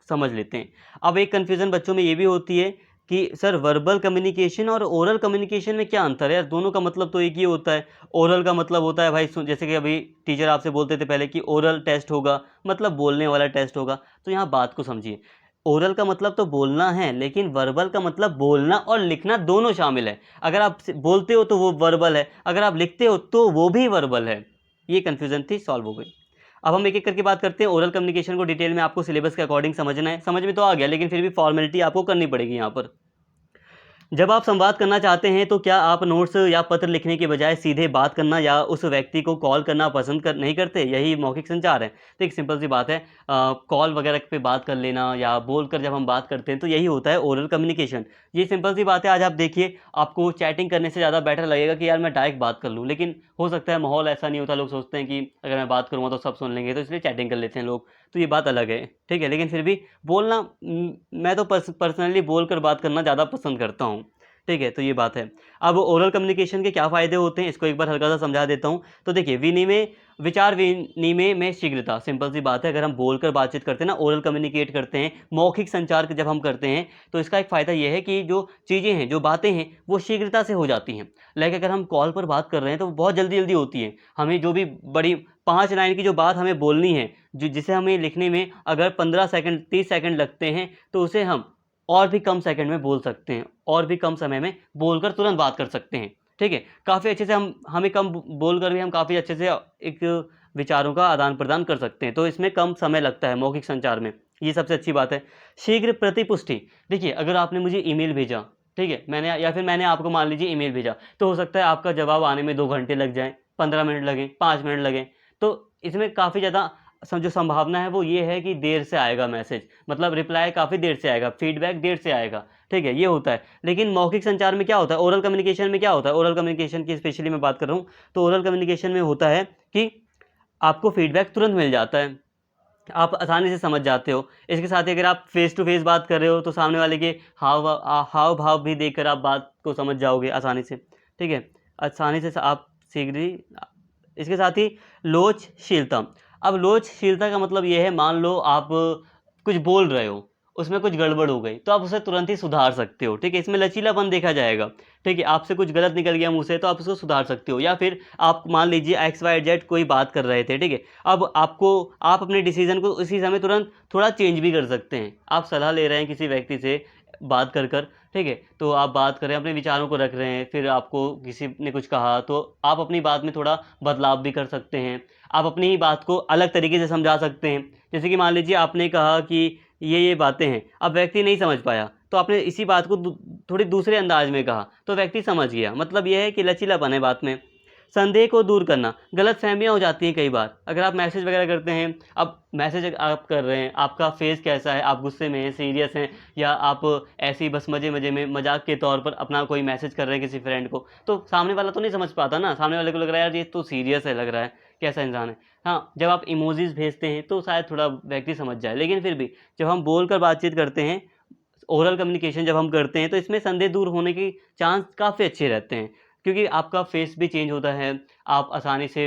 समझ लेते हैं। अब एक कन्फ्यूज़न बच्चों में ये भी होती है कि सर वर्बल कम्युनिकेशन और ओरल कम्युनिकेशन में क्या अंतर है यार, दोनों का मतलब तो एक ही होता है। ओरल का मतलब होता है भाई जैसे कि अभी टीचर आपसे बोलते थे पहले कि ओरल टेस्ट होगा, मतलब बोलने वाला टेस्ट होगा। तो यहाँ बात को समझिए, ओरल का मतलब तो बोलना है, लेकिन वर्बल का मतलब बोलना और लिखना दोनों शामिल है। अगर आप बोलते हो तो वो वर्बल है, अगर आप लिखते हो तो वो भी वर्बल है। ये कन्फ्यूज़न थी, सॉल्व हो गई। अब हम एक एक करके बात करते हैं। ओरल कम्युनिकेशन को डिटेल में आपको सिलेबस के अकॉर्डिंग समझना है। समझ में तो आ गया, लेकिन फिर भी फॉर्मेलिटी आपको करनी पड़ेगी यहाँ पर। जब आप संवाद करना चाहते हैं तो क्या आप नोट्स या पत्र लिखने के बजाय सीधे बात करना या उस व्यक्ति को कॉल करना नहीं करते? यही मौखिक संचार है। तो एक सिंपल सी बात है, कॉल वगैरह पे बात कर लेना या बोलकर जब हम बात करते हैं तो यही होता है ओरल कम्युनिकेशन। ये सिंपल सी बात है। आज आप देखिए, आपको चैटिंग करने से ज़्यादा बेटर लगेगा कि यार मैं डायरेक्ट बात कर लूँ, लेकिन हो सकता है माहौल ऐसा नहीं होता। लोग सोचते हैं कि अगर मैं बात करूँगा तो सब सुन लेंगे, तो इसलिए चैटिंग कर लेते हैं लोग। तो ये बात अलग है, ठीक है। लेकिन फिर भी बोलना, मैं तो पर्सनली बोलकर बात करना ज़्यादा पसंद करता हूँ। ठीक है, तो ये बात है। अब ओरल कम्युनिकेशन के क्या फ़ायदे होते हैं, इसको एक बार हल्का सा समझा देता हूँ। तो देखिए, विचार विनिमय में शीघ्रता, सिंपल सी बात है। अगर हम बोलकर बातचीत करते हैं ना, ओरल कम्युनिकेट करते हैं, मौखिक संचार जब हम करते हैं, तो इसका एक फ़ायदा ये है कि जो चीज़ें हैं, जो बातें हैं, वो शीघ्रता से हो जाती हैं। लाइक अगर हम कॉल पर बात कर रहे हैं तो बहुत जल्दी जल्दी होती है। हमें जो भी बड़ी 5 लाइन की जो बात हमें बोलनी है, जिसे हमें लिखने में अगर 15 सेकंड 30 सेकंड लगते हैं, तो उसे हम और भी कम सेकंड में बोल सकते हैं, और भी कम समय में बोलकर तुरंत बात कर सकते हैं। ठीक है, काफ़ी अच्छे से हमें कम बोलकर भी हम काफ़ी अच्छे से एक विचारों का आदान प्रदान कर सकते हैं। तो इसमें कम समय लगता है मौखिक संचार में, ये सबसे अच्छी बात है। शीघ्र प्रतिपुष्टि, देखिए अगर आपने मुझे ईमेल भेजा, ठीक है, मैंने आपको मान लीजिए ईमेल भेजा, तो हो सकता है आपका जवाब आने में 2 घंटे लग जाएँ, 15 मिनट लगें, 5 मिनट लगें। तो इसमें काफ़ी ज़्यादा जो संभावना है वो ये है कि देर से आएगा मैसेज, मतलब रिप्लाई काफ़ी देर से आएगा, फीडबैक देर से आएगा, ठीक है, ये होता है। लेकिन मौखिक संचार में क्या होता है, ओरल कम्युनिकेशन में क्या होता है, ओरल कम्युनिकेशन की स्पेशली मैं बात कर रहा हूँ, तो ओरल कम्युनिकेशन में होता है कि आपको फीडबैक तुरंत मिल जाता है, आप आसानी से समझ जाते हो। इसके साथ ही अगर आप फेस टू फेस बात कर रहे हो तो सामने वाले के हाव भाव भी देखकर आप बात को समझ जाओगे आसानी से, ठीक है, आसानी से आप शीघ्र ही। इसके साथ ही लोचशीलता। अब लोचशीलता का मतलब ये है, मान लो आप कुछ बोल रहे हो, उसमें कुछ गड़बड़ हो गई, तो आप उसे तुरंत ही सुधार सकते हो, ठीक है, इसमें लचीलापन देखा जाएगा, ठीक है, आपसे कुछ गलत निकल गया मुँह से तो आप उसको सुधार सकते हो। या फिर आप मान लीजिए XYZ कोई बात कर रहे थे, ठीक है, अब आप अपने डिसीजन को उसी समय तुरंत थोड़ा चेंज भी कर सकते हैं। आप सलाह ले रहे हैं किसी व्यक्ति से बात कर, ठीक है, तो आप बात कर रहे हैं, अपने विचारों को रख रहे हैं, फिर आपको किसी ने कुछ कहा तो आप अपनी बात में थोड़ा बदलाव भी कर सकते हैं। आप अपनी ही बात को अलग तरीके से समझा सकते हैं। जैसे कि मान लीजिए आपने कहा कि ये बातें हैं, अब व्यक्ति नहीं समझ पाया, तो आपने इसी बात को थोड़ी दूसरे अंदाज में कहा, तो व्यक्ति समझ गया। मतलब यह है कि लचीलापन है बात में। संदेह को दूर करना, गलतफ़हमियाँ हो जाती हैं कई बार। अगर आप मैसेज वगैरह करते हैं, अब मैसेज आप कर रहे हैं, आपका फेस कैसा है, आप गुस्से में हैं, सीरियस हैं, या आप ऐसे ही बस मज़े-मज़े में मज़ाक के तौर पर अपना कोई मैसेज कर रहे हैं किसी फ्रेंड को, तो सामने वाला तो नहीं समझ पाता ना, सामने वाले को लग रहा है यार ये तो सीरियस है, लग रहा है, कैसा इंसान है। हाँ, जब आप इमोजीज़ भेजते हैं तो शायद थोड़ा व्यक्ति समझ जाए, लेकिन फिर भी जब हम बोलकर बातचीत करते हैं, ओरल कम्युनिकेशन जब हम करते हैं, तो इसमें संदेह दूर होने की चांस काफ़ी अच्छे रहते हैं, क्योंकि आपका फेस भी चेंज होता है। आप आसानी से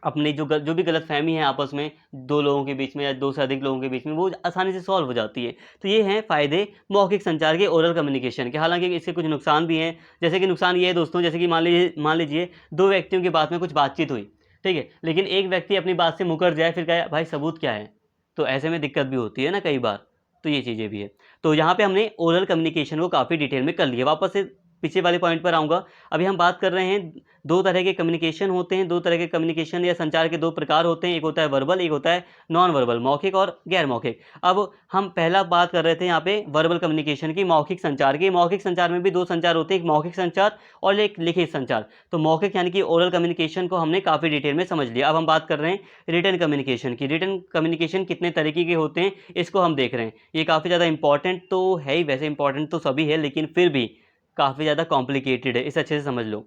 अपनी जो भी गलतफ़हमी है आपस में 2 लोगों के बीच में या 2 से अधिक लोगों के बीच में, वो आसानी से सॉल्व हो जाती है। तो ये हैं फ़ायदे मौखिक संचार के, ओरल कम्युनिकेशन के। हालाँकि इसके कुछ नुकसान भी हैं। जैसे कि नुकसान ये है दोस्तों, जैसे कि मान लीजिए 2 व्यक्तियों की बात में कुछ बातचीत हुई, ठीक है? लेकिन एक व्यक्ति अपनी बात से मुकर जाए, फिर कहे भाई सबूत क्या है? तो ऐसे में दिक्कत भी होती है ना कई बार। तो ये चीज़ें भी हैं। तो यहाँ पे हमने ओरल कम्युनिकेशन को काफ़ी डिटेल में कर लिया। वापस से पीछे वाले पॉइंट पर आऊँगा। अभी हम बात कर रहे हैं 2 तरह के कम्युनिकेशन होते हैं, 2 तरह के कम्युनिकेशन या संचार के 2 प्रकार होते हैं। एक होता है वर्बल, एक होता है नॉन वर्बल, मौखिक और गैर मौखिक। अब हम पहला बात कर रहे थे यहाँ पे वर्बल कम्युनिकेशन की, मौखिक संचार की। मौखिक संचार में भी 2 संचार होते हैं, एक मौखिक संचार और एक लिखित संचार। तो मौखिक यानी कि ओरल कम्युनिकेशन को हमने काफ़ी डिटेल में समझ लिया। अब हम बात कर रहे हैं रिटन कम्युनिकेशन की। रिटन कम्युनिकेशन कितने तरीके के होते हैं, इसको हम देख रहे हैं। ये काफ़ी ज़्यादा इंपॉर्टेंट तो है ही, वैसे इंपॉर्टेंट तो सभी है, लेकिन फिर भी काफ़ी ज़्यादा कॉम्प्लिकेटेड है, इसे अच्छे से समझ लो।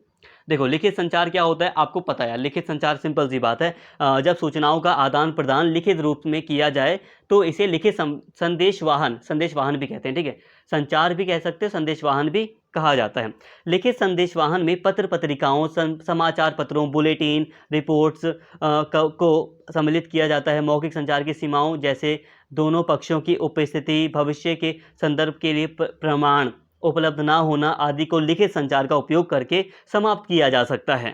देखो, लिखित संचार क्या होता है आपको पता है। लिखित संचार सिंपल सी बात है, जब सूचनाओं का आदान प्रदान लिखित रूप में किया जाए तो इसे लिखित संदेशवाहन भी कहते हैं, ठीक है। संचार भी कह सकते हैं, संदेशवाहन भी कहा जाता है। लिखित संदेशवाहन में पत्र पत्रिकाओं, समाचार पत्रों, बुलेटिन, रिपोर्ट्स को सम्मिलित किया जाता है। मौखिक संचार की सीमाओं जैसे दोनों पक्षों की उपस्थिति, भविष्य के संदर्भ के लिए प्रमाण उपलब्ध ना होना आदि को लिखित संचार का उपयोग करके समाप्त किया जा सकता है।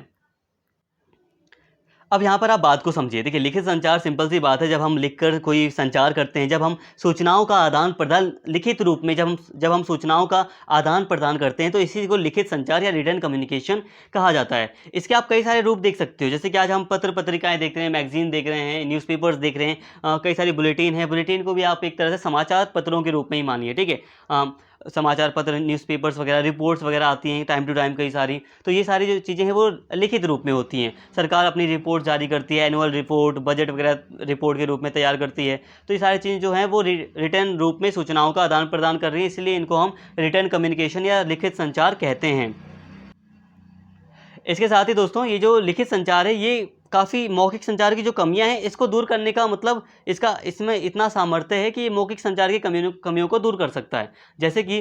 अब यहाँ पर आप बात को समझिए। देखिए, लिखित संचार सिंपल सी बात है, जब हम लिखकर कोई संचार करते हैं, जब हम सूचनाओं का आदान प्रदान लिखित रूप में जब हम सूचनाओं का आदान प्रदान करते हैं, तो इसी को लिखित संचार या रिटन कम्युनिकेशन कहा जाता है। इसके आप कई सारे रूप देख सकते हो, जैसे कि आज हम पत्र पत्रिकाएं देख रहे हैं, मैगजीन देख रहे हैं, न्यूज़पेपर्स देख रहे हैं, कई सारी बुलेटिन है। बुलेटिन को भी आप एक तरह से समाचार पत्रों के रूप में ही मानिए, ठीक है। समाचार पत्र, न्यूज़पेपर्स वगैरह, रिपोर्ट्स वगैरह आती हैं टाइम टू टाइम कई सारी, तो ये सारी जो चीज़ें हैं वो लिखित रूप में होती हैं। सरकार अपनी रिपोर्ट जारी करती है, एनुअल रिपोर्ट, बजट वगैरह रिपोर्ट के रूप में तैयार करती है। तो ये सारी चीज़ें जो हैं वो रिटन रूप में सूचनाओं का आदान प्रदान कर रही हैं, इसलिए इनको हम रिटन कम्युनिकेशन या लिखित संचार कहते हैं। इसके साथ ही दोस्तों, ये जो लिखित संचार है, ये काफ़ी मौखिक संचार की जो कमियां हैं इसको दूर करने का मतलब इसमें इतना सामर्थ्य है कि ये मौखिक संचार की कमियों को दूर कर सकता है। जैसे कि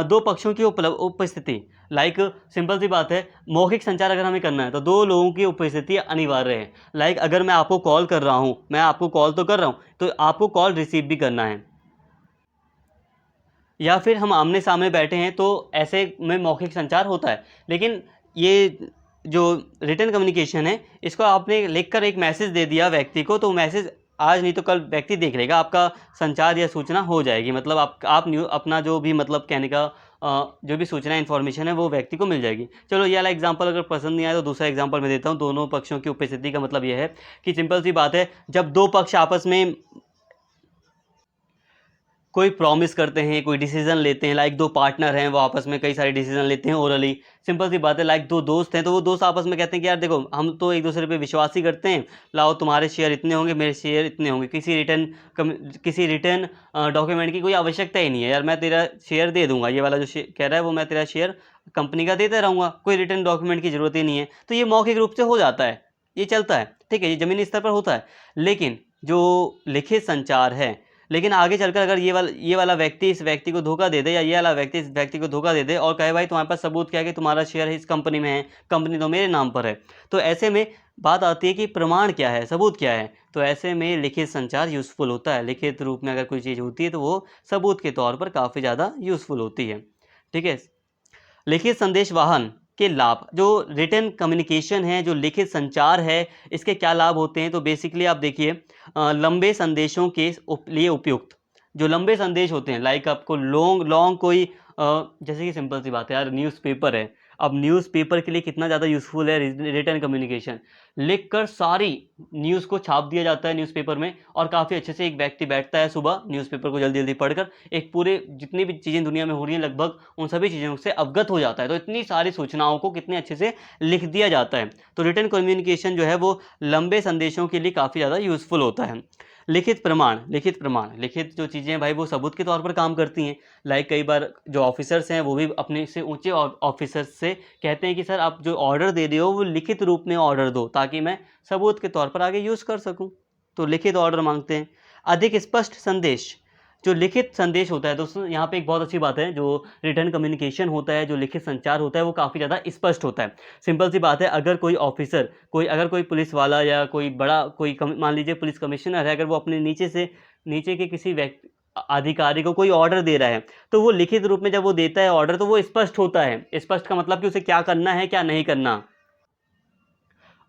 2 पक्षों की उपस्थिति, लाइक सिंपल सी बात है, मौखिक संचार अगर हमें करना है तो 2 लोगों की उपस्थिति अनिवार्य है। लाइक अगर मैं आपको कॉल कर रहा हूँ, मैं आपको कॉल तो कर रहा हूँ, तो आपको कॉल रिसीव भी करना है, या फिर हम आमने सामने बैठे हैं तो ऐसे में मौखिक संचार होता है। लेकिन ये जो रिटन कम्युनिकेशन है, इसको आपने लिखकर एक मैसेज दे दिया व्यक्ति को, तो मैसेज आज नहीं तो कल व्यक्ति देख लेगा, आपका संचार या सूचना हो जाएगी। मतलब आप अपना जो भी मतलब कहने का जो भी सूचना इन्फॉर्मेशन है वो व्यक्ति को मिल जाएगी। चलो, ये वाला एग्जांपल अगर पसंद नहीं आया तो दूसरा एग्जांपल मैं देता हूँ। दोनों पक्षों की उपस्थिति का मतलब यह है कि सिंपल सी बात है, जब 2 पक्ष आपस में कोई प्रॉमिस करते हैं, कोई डिसीजन लेते हैं, लाइक दो पार्टनर हैं वो आपस में कई सारे डिसीजन लेते हैं ओरली। सिंपल सी बात है, लाइक दो दोस्त हैं तो वो दोस्त आपस में कहते हैं कि यार देखो हम तो एक दूसरे पे विश्वास ही करते हैं, लाओ तुम्हारे शेयर इतने होंगे मेरे शेयर इतने होंगे, किसी रिटर्न डॉक्यूमेंट की कोई आवश्यकता ही नहीं है यार, मैं तेरा शेयर दे दूंगा, ये वाला जो कह रहा है वो मैं तेरा शेयर कंपनी का देते रहूँगा, कोई रिटर्न डॉक्यूमेंट की ज़रूरत ही नहीं है। तो ये मौखिक रूप से हो जाता है, ये चलता है, ठीक है, ये ज़मीनी स्तर पर होता है। लेकिन जो लिखित संचार है, लेकिन आगे चलकर अगर ये वाला व्यक्ति इस व्यक्ति को धोखा दे दे, या ये वाला व्यक्ति इस व्यक्ति को धोखा दे दे और कहे भाई तुम्हारे पास सबूत क्या है कि तुम्हारा शेयर इस कंपनी में है, कंपनी तो मेरे नाम पर है, तो ऐसे में बात आती है कि प्रमाण क्या है, सबूत क्या है। तो ऐसे में लिखित संचार यूज़फुल होता है। लिखित रूप में अगर कोई चीज़ होती है तो वो सबूत के तौर पर काफ़ी ज़्यादा यूज़फुल होती है, ठीक है। लिखित संदेश वाहन के लाभ, जो रिटन कम्युनिकेशन है, जो लिखित संचार है, इसके क्या लाभ होते हैं। तो बेसिकली आप देखिए, लंबे संदेशों के लिए उपयुक्त, जो लंबे संदेश होते हैं, लाइक आपको लॉन्ग कोई जैसे कि सिंपल सी बात है यार, न्यूज़पेपर है, अब न्यूज़पेपर के लिए कितना ज़्यादा यूज़फुल है रिटन कम्युनिकेशन। लिखकर सारी न्यूज़ को छाप दिया जाता है न्यूज़पेपर में, और काफ़ी अच्छे से एक व्यक्ति बैठता है सुबह न्यूज़पेपर को जल्दी जल्दी पढ़कर एक पूरे जितनी भी चीज़ें दुनिया में हो रही हैं लगभग उन सभी चीज़ों से अवगत हो जाता है। तो इतनी सारी सूचनाओं को कितने अच्छे से लिख दिया जाता है। तो रिटन कम्युनिकेशन जो है वो लंबे संदेशों के लिए काफ़ी ज़्यादा यूज़फुल होता है। लिखित लिखित जो चीज़ें हैं भाई वो सबूत के तौर पर काम करती हैं। लाइक कई बार जो ऑफिसर्स हैं वो भी अपने से ऊंचे ऑफिसर्स से कहते हैं कि सर आप जो ऑर्डर दे रहे हो वो लिखित रूप में ऑर्डर दो, ताकि मैं सबूत के तौर पर आगे यूज़ कर सकूं। तो लिखित ऑर्डर मांगते हैं। अधिक स्पष्ट संदेश, जो लिखित संदेश होता है दोस्तों, यहाँ पे एक बहुत अच्छी बात है, जो रिटर्न कम्युनिकेशन होता है, जो लिखित संचार होता है वो काफ़ी ज़्यादा स्पष्ट होता है। सिंपल सी बात है, अगर कोई ऑफिसर अगर कोई पुलिस वाला या कोई बड़ा मान लीजिए पुलिस कमिश्नर है, अगर वो अपने नीचे के किसी व्यक्ति अधिकारी को कोई ऑर्डर दे रहा है, तो वो लिखित रूप में जब वो देता है ऑर्डर तो वो स्पष्ट होता है। स्पष्ट का मतलब कि उसे क्या करना है क्या नहीं करना।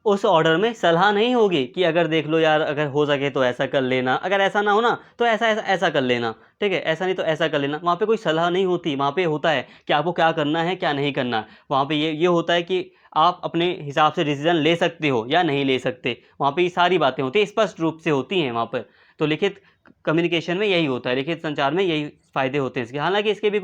उस ऑर्डर में सलाह नहीं होगी कि अगर देख लो यार, अगर हो सके तो ऐसा कर लेना, अगर ऐसा ना हो ना तो ऐसा ऐसा ऐसा कर लेना, ठीक है, ऐसा नहीं तो ऐसा कर लेना। वहाँ पे कोई सलाह नहीं होती, वहाँ पे होता है कि आपको क्या करना है क्या नहीं करना। वहाँ पे ये होता है कि आप अपने हिसाब से डिसीजन ले सकते हो या नहीं ले सकते। वहाँ पे ये सारी बातें होती हैं, स्पष्ट रूप से होती हैं वहाँ पर। तो लिखित कम्युनिकेशन में यही होता है, लिखित संचार में यही फ़ायदे होते हैं इसके। हालांकि इसके भी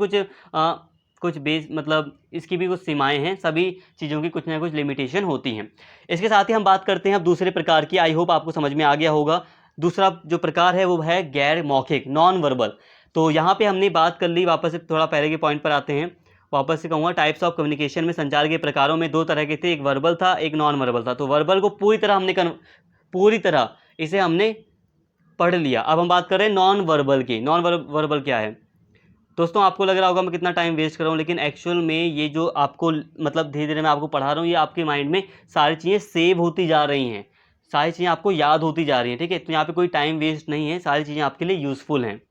कुछ बेस मतलब इसकी भी कुछ सीमाएं हैं, सभी चीज़ों की कुछ ना कुछ लिमिटेशन होती हैं। इसके साथ ही हम बात करते हैं अब दूसरे प्रकार की। आई होप आपको समझ में आ गया होगा। दूसरा जो प्रकार है वो है गैर मौखिक, नॉन वर्बल। तो यहाँ पे हमने बात कर ली, वापस से थोड़ा पहले के पॉइंट पर आते हैं। वापस से कहूँगा, टाइप्स ऑफ कम्युनिकेशन में संचार के प्रकारों में दो तरह के थे, एक वर्बल था एक नॉन वर्बल था। तो वर्बल को पूरी तरह इसे हमने पढ़ लिया। अब हम बात कर रहे हैं नॉन वर्बल की। नॉन वर्बल क्या है दोस्तों? आपको लग रहा होगा मैं कितना टाइम वेस्ट कर रहा हूँ, लेकिन एक्चुअल में ये जो आपको मतलब धीरे धीरे मैं आपको पढ़ा रहा हूँ, ये आपके माइंड में सारी चीज़ें सेव होती जा रही हैं, सारी चीज़ें आपको याद होती जा रही हैं, ठीक है। तो यहाँ पे कोई टाइम वेस्ट नहीं है, सारी चीज़ें आपके लिए यूज़फुल हैं।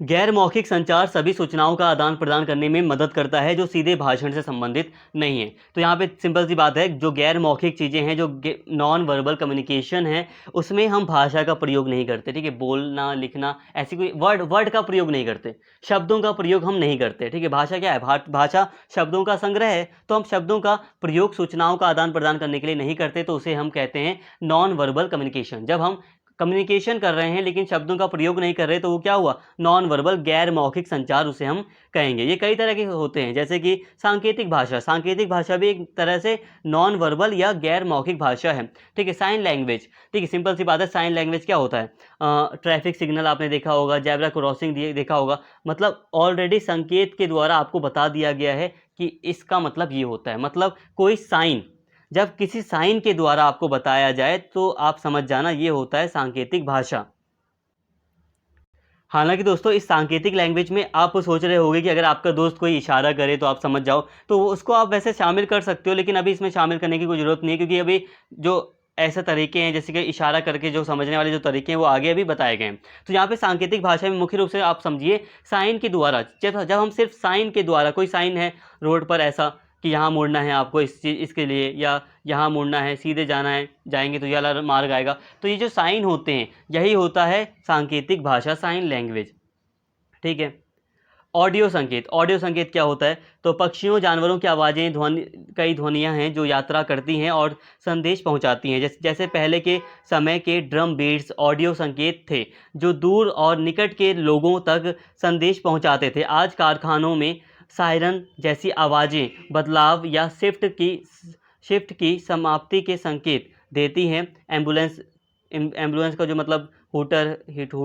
गैर मौखिक संचार सभी सूचनाओं का आदान प्रदान करने में मदद करता है जो सीधे भाषण से संबंधित नहीं है। तो यहाँ पे सिंपल सी बात है, जो गैर मौखिक चीज़ें हैं, जो नॉन वर्बल कम्युनिकेशन है, उसमें हम भाषा का प्रयोग नहीं करते, ठीक है। बोलना लिखना ऐसी कोई वर्ड का प्रयोग नहीं करते, शब्दों का प्रयोग हम नहीं करते, ठीक है। भाषा क्या है? भाषा शब्दों का संग्रह है, तो हम शब्दों का प्रयोग सूचनाओं का आदान प्रदान करने के लिए नहीं करते, तो उसे हम कहते हैं नॉन वर्बल कम्युनिकेशन। जब हम कम्युनिकेशन कर रहे हैं लेकिन शब्दों का प्रयोग नहीं कर रहे, तो वो क्या हुआ? नॉन वर्बल, गैर मौखिक संचार उसे हम कहेंगे। ये कई तरह के होते हैं, जैसे कि सांकेतिक भाषा। सांकेतिक भाषा भी एक तरह से नॉन वर्बल या गैर मौखिक भाषा है, ठीक है। साइन लैंग्वेज, ठीक है, सिंपल सी बात है। साइन लैंग्वेज क्या होता है? ट्रैफिक सिग्नल आपने देखा होगा, जेब्रा क्रॉसिंग देखा होगा, मतलब ऑलरेडी संकेत के द्वारा आपको बता दिया गया है कि इसका मतलब ये होता है। मतलब कोई साइन, जब किसी साइन के द्वारा आपको बताया जाए तो आप समझ जाना ये होता है सांकेतिक भाषा। हालांकि दोस्तों, इस सांकेतिक लैंग्वेज में आप सोच रहे होंगे कि अगर आपका दोस्त कोई इशारा करे तो आप समझ जाओ, तो उसको आप वैसे शामिल कर सकते हो, लेकिन अभी इसमें शामिल करने की कोई ज़रूरत नहीं है, क्योंकि अभी जो ऐसे तरीके हैं जैसे कि इशारा करके जो समझने वाले जो तरीके हैं वो आगे अभी बताए गए हैं। तो यहाँ पे सांकेतिक भाषा में मुख्य रूप से आप समझिए साइन के द्वारा, जब हम सिर्फ साइन के द्वारा, कोई साइन है रोड पर ऐसा कि यहाँ मुड़ना है आपको इसके लिए, या यहाँ मुड़ना है, सीधे जाना है, जाएंगे तो ये वाला मार्ग आएगा, तो ये जो साइन होते हैं यही होता है सांकेतिक भाषा, साइन लैंग्वेज, ठीक है। ऑडियो संकेत क्या होता है? तो पक्षियों जानवरों की आवाज़ें कई ध्वनियाँ हैं जो यात्रा करती हैं और संदेश पहुंचाती हैं। जैसे पहले के समय के ड्रम बीट्स ऑडियो संकेत थे जो दूर और निकट के लोगों तक संदेश पहुंचाते थे। आज कारखानों में सायरन जैसी आवाज़ें बदलाव या शिफ्ट की समाप्ति के संकेत देती हैं। एम्बुलेंस का जो मतलब हूटर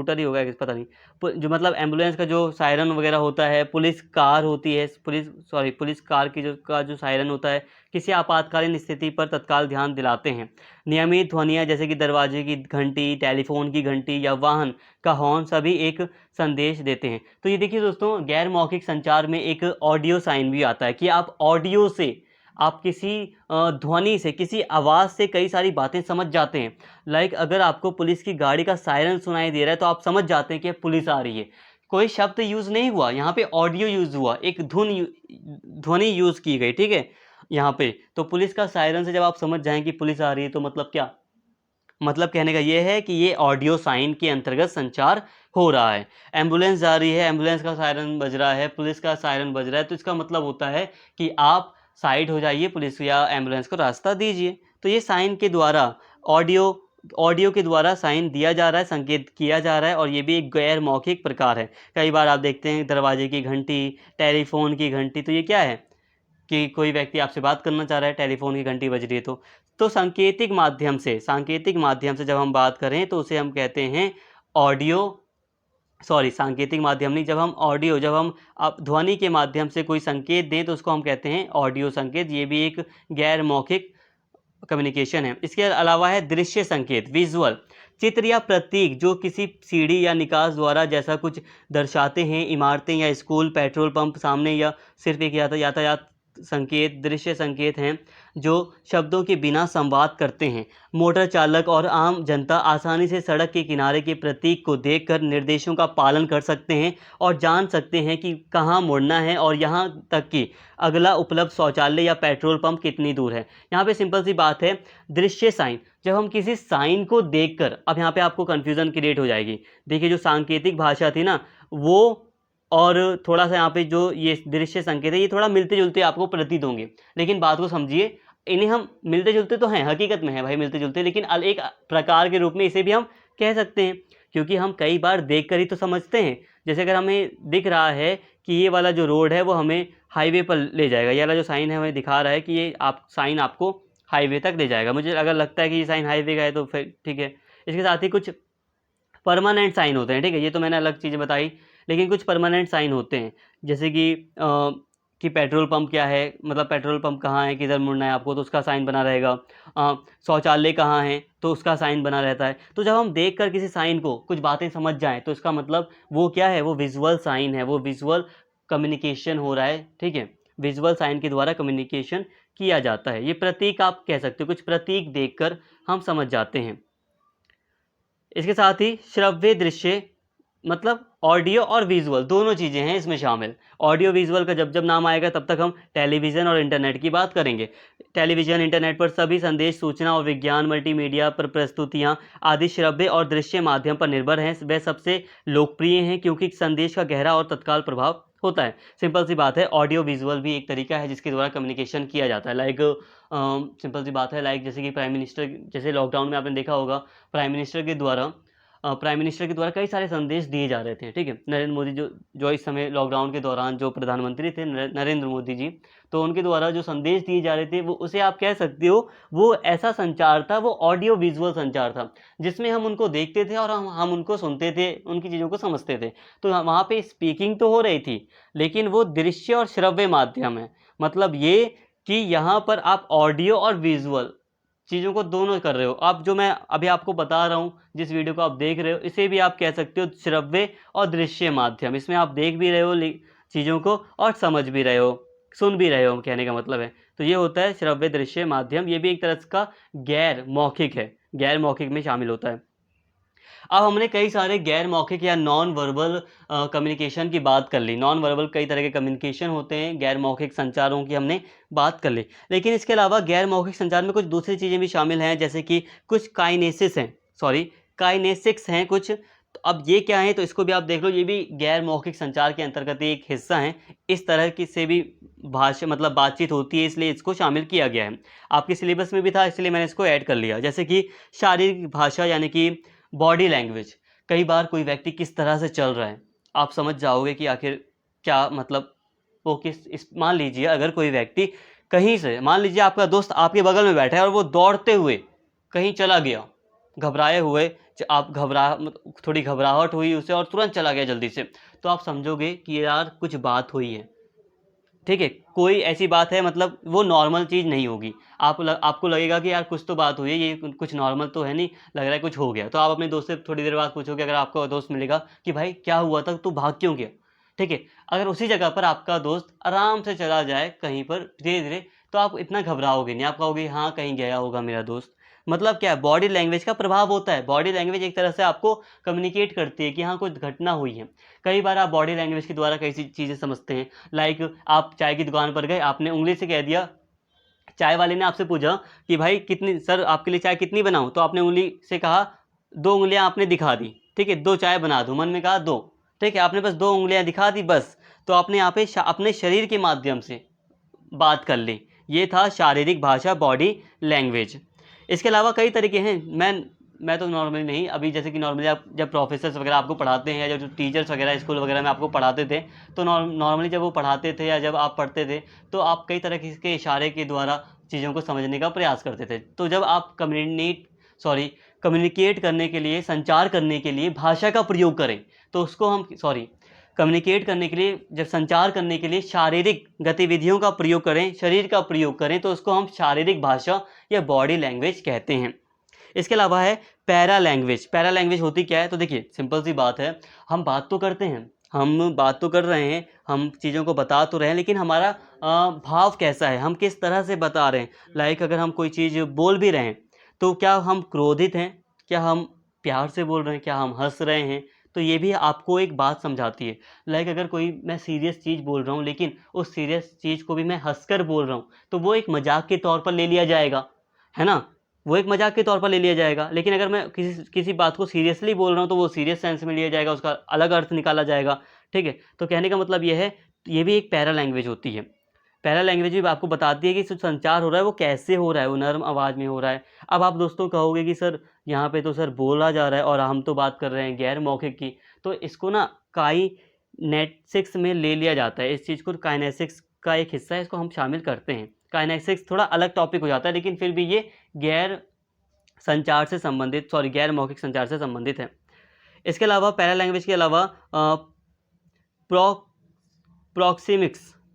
ही होगा, पता नहीं, जो मतलब एम्बुलेंस का जो सायरन वगैरह होता है, पुलिस कार होती है, पुलिस कार की जो सायरन होता है किसी आपातकालीन स्थिति पर तत्काल ध्यान दिलाते हैं। नियमित ध्वनियाँ जैसे कि दरवाजे की घंटी, टेलीफोन की घंटी या वाहन का हॉर्न सभी एक संदेश देते हैं। तो ये देखिए दोस्तों, गैर मौखिक संचार में एक ऑडियो साइन भी आता है कि आप ऑडियो से, आप किसी ध्वनि से, किसी आवाज़ से कई सारी बातें समझ जाते हैं। लाइक अगर आपको पुलिस की गाड़ी का सायरन सुनाई दे रहा है तो आप समझ जाते हैं कि पुलिस आ रही है। कोई शब्द यूज़ नहीं हुआ, यहाँ पे ऑडियो यूज़ हुआ, एक ध्वनि यूज़ की गई, ठीक है। यहाँ पे तो पुलिस का सायरन से जब आप समझ जाएं कि पुलिस आ रही है तो मतलब क्या, मतलब कहने का ये है कि ये ऑडियो साइन के अंतर्गत संचार हो रहा है। एम्बुलेंस जा रही है, एम्बुलेंस का सायरन बज रहा है, पुलिस का सायरन बज रहा है, तो इसका मतलब होता है कि आप साइड हो जाइए, पुलिस या एम्बुलेंस को रास्ता दीजिए। तो ये साइन के द्वारा, ऑडियो के द्वारा साइन दिया जा रहा है, संकेत किया जा रहा है, और ये भी एक गैर मौखिक प्रकार है। कई बार आप देखते हैं दरवाजे की घंटी, टेलीफोन की घंटी, तो ये क्या है कि कोई व्यक्ति आपसे बात करना चाह रहा है, टेलीफोन की घंटी बज रही है। तो सांकेतिक माध्यम से जब हम बात करें तो उसे हम कहते हैं सांकेतिक माध्यम नहीं, जब हम आप ध्वनि के माध्यम से कोई संकेत दें तो उसको हम कहते हैं ऑडियो संकेत। ये भी एक गैर मौखिक कम्युनिकेशन है। इसके अलावा है दृश्य संकेत, विजुअल, चित्र या प्रतीक जो किसी सीढ़ी या निकास द्वारा जैसा कुछ दर्शाते हैं। इमारतें या स्कूल, पेट्रोल पंप सामने, या सिर्फ एक यातायात संकेत दृश्य संकेत हैं जो शब्दों के बिना संवाद करते हैं। मोटर चालक और आम जनता आसानी से सड़क के किनारे के प्रतीक को देखकर निर्देशों का पालन कर सकते हैं और जान सकते हैं कि कहाँ मुड़ना है, और यहाँ तक कि अगला उपलब्ध शौचालय या पेट्रोल पंप कितनी दूर है। यहाँ पे सिंपल सी बात है, दृश्य साइन, जब हम किसी साइन को देखकर, अब यहाँ पे आपको कन्फ्यूज़न क्रिएट हो जाएगी। देखिए जो सांकेतिक भाषा थी ना वो, और थोड़ा सा यहाँ पे जो ये दृश्य संकेत है, ये थोड़ा मिलते जुलते आपको प्रतीत होंगे, लेकिन बात को समझिए, इन्हें हम मिलते जुलते तो हैं, हकीकत में है भाई मिलते जुलते, लेकिन एक प्रकार के रूप में इसे भी हम कह सकते हैं, क्योंकि हम कई बार देख कर ही तो समझते हैं। जैसे अगर हमें दिख रहा है कि ये वाला जो रोड है वो हमें हाईवे पर ले जाएगा, ये वाला जो साइन है हमें दिखा रहा है कि ये साइन आपको हाईवे तक ले जाएगा, मुझे अगर लगता है कि ये साइन हाईवे का है तो फिर ठीक है। इसके साथ ही कुछ परमानेंट साइन होते हैं, ठीक है, ये तो मैंने अलग चीज़ें बताई, लेकिन कुछ परमानेंट साइन होते हैं, जैसे कि पेट्रोल पंप क्या है, मतलब पेट्रोल पंप कहाँ है, किधर मुड़ना है आपको, तो उसका साइन बना रहेगा। शौचालय कहाँ है तो उसका साइन बना रहता है। तो जब हम देख कर किसी साइन को कुछ बातें समझ जाएं तो इसका मतलब वो क्या है, वो विजुअल साइन है, वो विजुअल कम्युनिकेशन हो रहा है, ठीक है। विजुअल साइन के द्वारा कम्युनिकेशन किया जाता है। ये प्रतीक आप कह सकते हो, कुछ प्रतीक देखकर हम समझ जाते हैं। इसके साथ ही श्रव्य दृश्य, मतलब ऑडियो और विजुअल दोनों चीज़ें हैं इसमें शामिल। ऑडियो विजुअल का जब नाम आएगा तब तक हम टेलीविज़न और इंटरनेट की बात करेंगे। टेलीविज़न, इंटरनेट पर सभी संदेश, सूचना और विज्ञान, मल्टीमीडिया पर प्रस्तुतियाँ आदि श्रव्य और दृश्य माध्यम पर निर्भर हैं। वह सबसे लोकप्रिय हैं क्योंकि संदेश का गहरा और तत्काल प्रभाव होता है। सिंपल सी बात है, ऑडियो विजुअल भी एक तरीका है जिसके द्वारा कम्युनिकेशन किया जाता है। लाइक सिंपल सी बात है, लाइक जैसे कि प्राइम मिनिस्टर, जैसे लॉकडाउन में आपने देखा होगा प्राइम मिनिस्टर के द्वारा कई सारे संदेश दिए जा रहे थे, ठीक है। नरेंद्र मोदी जो इस समय लॉकडाउन के दौरान जो प्रधानमंत्री थे नरेंद्र मोदी जी, तो उनके द्वारा जो संदेश दिए जा रहे थे वो, उसे आप कह सकते हो वो ऐसा संचार था, वो ऑडियो विजुअल संचार था, जिसमें हम उनको देखते थे और हम उनको सुनते थे, उनकी चीज़ों को समझते थे। तो वहाँ पे स्पीकिंग तो हो रही थी, लेकिन वो दृश्य और श्रव्य माध्यम है। मतलब ये कि यहाँ पर आप ऑडियो और विजुअल चीज़ों को दोनों कर रहे हो। आप जो मैं अभी आपको बता रहा हूँ, जिस वीडियो को आप देख रहे हो, इसे भी आप कह सकते हो श्रव्य और दृश्य माध्यम। इसमें आप देख भी रहे हो चीज़ों को और समझ भी रहे हो, सुन भी रहे हो, कहने का मतलब है। तो ये होता है श्रव्य दृश्य माध्यम। ये भी एक तरह का गैर मौखिक है, गैर मौखिक में शामिल होता है। अब हमने कई सारे गैर मौखिक या नॉन वर्बल कम्युनिकेशन की बात कर ली। नॉन वर्बल कई तरह के कम्युनिकेशन होते हैं, गैर मौखिक संचारों की हमने बात कर ली। लेकिन इसके अलावा गैर मौखिक संचार में कुछ दूसरी चीज़ें भी शामिल हैं, जैसे कि कुछ काइनेसिक्स हैं कुछ, तो अब ये क्या है, तो इसको भी आप देख लो, ये भी गैर मौखिक संचार के अंतर्गत एक हिस्सा है। इस तरह की से भी भाषा मतलब बातचीत होती है, इसलिए इसको शामिल किया गया है। आपके सिलेबस में भी था, इसलिए मैंने इसको ऐड कर लिया। जैसे कि शारीरिक भाषा यानी कि बॉडी लैंग्वेज। कई बार कोई व्यक्ति किस तरह से चल रहा है, आप समझ जाओगे कि आखिर क्या मतलब वो मान लीजिए अगर कोई व्यक्ति कहीं से, मान लीजिए आपका दोस्त आपके बगल में बैठा है और वो दौड़ते हुए कहीं चला गया, घबराए हुए, आप थोड़ी घबराहट हुई उसे और तुरंत चला गया जल्दी से, तो आप समझोगे कि यार कुछ बात हुई है। ठीक है, कोई ऐसी बात है, मतलब वो नॉर्मल चीज़ नहीं होगी। आपको लगेगा कि यार कुछ तो बात हुई है, ये कुछ नॉर्मल तो है नहीं, लग रहा है कुछ हो गया। तो आप अपने दोस्त से थोड़ी देर बाद पूछोगे, अगर आपका दोस्त मिलेगा, कि भाई क्या हुआ था, तू भाग क्यों गया। ठीक है, अगर उसी जगह पर आपका दोस्त आराम से चला जाए कहीं पर धीरे धीरे, तो आप इतना घबराओगे नहीं, आप कहोगे हाँ कहीं गया होगा मेरा दोस्त। मतलब क्या है, बॉडी लैंग्वेज का प्रभाव होता है। बॉडी लैंग्वेज एक तरह से आपको कम्युनिकेट करती है कि हाँ कुछ घटना हुई है। कई बार आप बॉडी लैंग्वेज के द्वारा कई चीज़ें समझते हैं। लाइक आप चाय की दुकान पर गए, आपने उंगली से कह दिया, चाय वाले ने आपसे पूछा कि भाई कितनी, सर आपके लिए चाय कितनी बनाऊं, तो आपने उंगली से कहा, 2 उंगलियां आपने दिखा दी। ठीक है, 2 चाय बना दूं, मन में कहा 2। ठीक है, आपने बस 2 उंगलियां दिखा दी बस। तो आपने यहाँ पे अपने शरीर के माध्यम से बात कर ली। ये था शारीरिक भाषा, बॉडी लैंग्वेज। इसके अलावा कई तरीके हैं। मैं तो नॉर्मली नहीं, अभी जैसे कि नॉर्मली आप जब प्रोफेसर्स वगैरह आपको पढ़ाते हैं या जो टीचर्स वगैरह स्कूल वगैरह में आपको पढ़ाते थे, तो नॉर्मली जब वो पढ़ाते थे या जब आप पढ़ते थे, तो आप कई तरह के इशारे के द्वारा चीज़ों को समझने का प्रयास करते थे। तो जब आप कम्युनिकेट करने के लिए, संचार करने के लिए भाषा का प्रयोग करें, तो उसको हम कम्युनिकेट करने के लिए, जब संचार करने के लिए शारीरिक गतिविधियों का प्रयोग करें, शरीर का प्रयोग करें, तो उसको हम शारीरिक भाषा या बॉडी लैंग्वेज कहते हैं। इसके अलावा है पैरा लैंग्वेज। पैरा लैंग्वेज होती क्या है, तो देखिए सिंपल सी बात है, हम बात तो करते हैं, हम बात तो कर रहे हैं, हम चीज़ों को बता तो रहे हैं, लेकिन हमारा भाव कैसा है, हम किस तरह से बता रहे हैं। लाइक अगर हम कोई चीज़ बोल भी रहे हैं, तो क्या हम क्रोधित हैं, क्या हम प्यार से बोल रहे हैं, क्या हम हंस रहे हैं, तो ये भी आपको एक बात समझाती है। लाइक अगर कोई मैं सीरियस चीज़ बोल रहा हूँ, लेकिन उस सीरियस चीज़ को भी मैं हंसकर बोल रहा हूँ, तो वो एक मजाक के तौर पर ले लिया जाएगा, है ना, वो एक मजाक के तौर पर ले लिया जाएगा। लेकिन अगर मैं किसी बात को सीरियसली बोल रहा हूँ, तो वो सीरियस सेंस में लिया जाएगा, उसका अलग अर्थ निकाला जाएगा। ठीक है, तो कहने का मतलब ये है, ये भी एक पैरा लैंग्वेज होती है। पैरा लैंग्वेज भी आपको बताती है कि जो संचार हो रहा है वो कैसे हो रहा है, वो नर्म आवाज़ में हो रहा है। अब आप दोस्तों कहोगे कि सर यहाँ पे तो सर बोला जा रहा है और हम तो बात कर रहे हैं गैर मौखिक की, तो इसको ना काइनेसिक्स में ले लिया जाता है। इस चीज़ को काइनेसिक्स का एक हिस्सा है, इसको हम शामिल करते हैं। काइनेसिक्स थोड़ा अलग टॉपिक हो जाता है, लेकिन फिर भी ये गैर संचार से संबंधित, गैर मौखिक संचार से संबंधित है। इसके अलावा पैरा लैंग्वेज के अलावा प्रो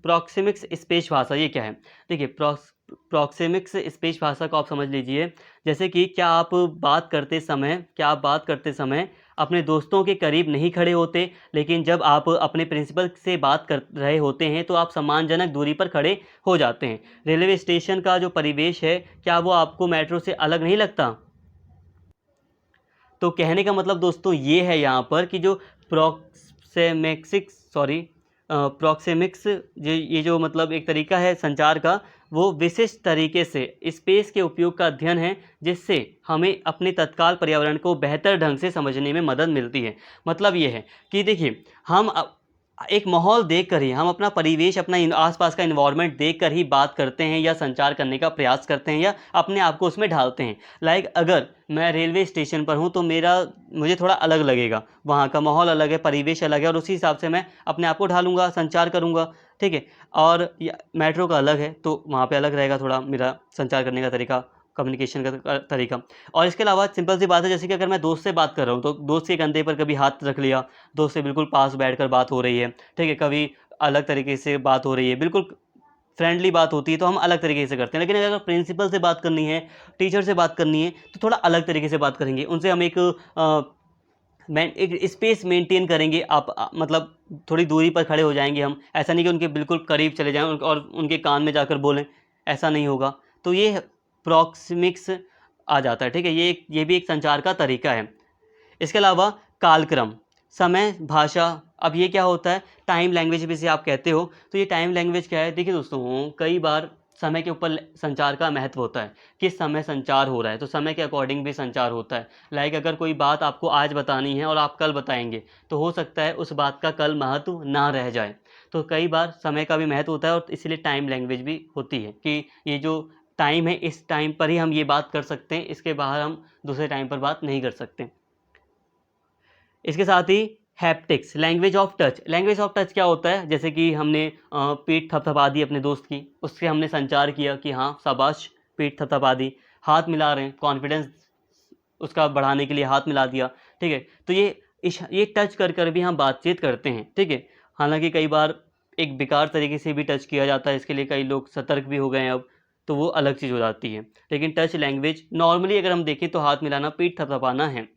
प्रॉक्सिमिक्स स्पेस भाषा, ये क्या है, देखिए प्रॉक्सिमिक्स स्पेस भाषा को आप समझ लीजिए, जैसे कि क्या आप बात करते समय अपने दोस्तों के करीब नहीं खड़े होते, लेकिन जब आप अपने प्रिंसिपल से बात कर रहे होते हैं तो आप सम्मानजनक दूरी पर खड़े हो जाते हैं। रेलवे स्टेशन का जो परिवेश है, क्या वो आपको मेट्रो से अलग नहीं लगता। तो कहने का मतलब दोस्तों ये है यहाँ पर कि जो प्रॉक्सिमिक्स ये जो मतलब एक तरीका है संचार का, वो विशिष्ट तरीके से स्पेस के उपयोग का अध्ययन है, जिससे हमें अपने तत्काल पर्यावरण को बेहतर ढंग से समझने में मदद मिलती है। मतलब ये है कि देखिए, हम एक माहौल देखकर ही, हम अपना परिवेश, अपना आसपास का इन्वायरमेंट देखकर ही बात करते हैं या संचार करने का प्रयास करते हैं या अपने आप को उसमें ढालते हैं। लाइक अगर मैं रेलवे स्टेशन पर हूँ, तो मुझे थोड़ा अलग लगेगा, वहाँ का माहौल अलग है, परिवेश अलग है, और उसी हिसाब से मैं अपने आप को ढालूंगा, संचार करूँगा। ठीक है, और मेट्रो का अलग है, तो वहाँ पे अलग रहेगा थोड़ा मेरा संचार करने का तरीका, कम्युनिकेशन का तरीका। और इसके अलावा सिंपल सी बात है, जैसे कि अगर मैं दोस्त से बात कर रहा हूँ, तो दोस्त के कंधे पर कभी हाथ रख लिया, दोस्त से बिल्कुल पास बैठकर बात हो रही है। ठीक है, कभी अलग तरीके से बात हो रही है, बिल्कुल फ्रेंडली बात होती है, तो हम अलग तरीके से करते हैं। लेकिन अगर प्रिंसिपल से बात करनी है, टीचर से बात करनी है, तो थोड़ा अलग तरीके से बात करेंगे। उनसे हम एक स्पेस मेंटेन करेंगे, मतलब थोड़ी दूरी पर खड़े हो जाएंगे हम। ऐसा नहीं कि उनके बिल्कुल करीब चले जाएं और उनके कान में जाकर बोलें, ऐसा नहीं होगा। तो ये प्रॉक्सिमिक्स आ जाता है। ठीक है, ये भी एक संचार का तरीका है। इसके अलावा कालक्रम, समय, भाषा। अब ये क्या होता है, टाइम लैंग्वेज भी से आप कहते हो, तो ये टाइम लैंग्वेज क्या है, देखिए दोस्तों, कई बार समय के ऊपर संचार का महत्व होता है, किस समय संचार हो रहा है, तो समय के अकॉर्डिंग भी संचार होता है। लाइक अगर कोई बात आपको आज बतानी है और आप कल बताएंगे, तो हो सकता है उस बात का कल महत्व ना रह जाए। तो कई बार समय का भी महत्व होता है और इसलिए टाइम लैंग्वेज भी होती है कि ये जो टाइम है, इस टाइम पर ही हम ये बात कर सकते हैं, इसके बाहर हम दूसरे टाइम पर बात नहीं कर सकते। इसके साथ ही haptics, language of touch. Language of touch क्या होता है, जैसे कि हमने पीठ थपथपा दी अपने दोस्त की, उससे हमने संचार किया कि हाँ शाबाश, पीठ थपथपा दी। हाथ मिला रहे हैं, कॉन्फिडेंस उसका बढ़ाने के लिए हाथ मिला दिया, ठीक है। तो ये टच कर कर भी हम बातचीत करते हैं, ठीक है। हालांकि कई बार एक बेकार तरीके से भी टच किया जाता है, इसके लिए कई लोग सतर्क भी हो गए हैं अब, तो वो अलग चीज़ हो जाती है। लेकिन टच लैंग्वेज नॉर्मली अगर हम देखें तो हाथ मिलाना, पीठ थपथपाना है।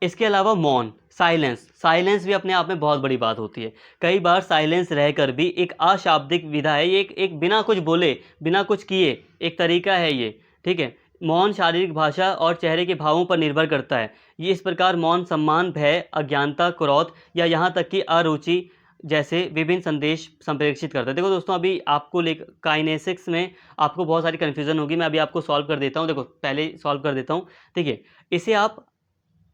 इसके अलावा मौन, साइलेंस भी अपने आप में बहुत बड़ी बात होती है। कई बार साइलेंस रहकर भी एक अशाब्दिक विधा है, ये एक बिना कुछ बोले, बिना कुछ किए एक तरीका है ये, ठीक है। मौन शारीरिक भाषा और चेहरे के भावों पर निर्भर करता है। ये इस प्रकार मौन सम्मान, भय, अज्ञानता, क्रोध या यहाँ तक कि अरुचि जैसे विभिन्न संदेश संप्रेषित करता है। देखो दोस्तों, अभी आपको काइनेसिक्स में आपको बहुत सारी कन्फ्यूज़न होगी, मैं अभी आपको सॉल्व कर देता हूँ। देखो पहले सॉल्व कर देता हूँ, ठीक है। इसे आप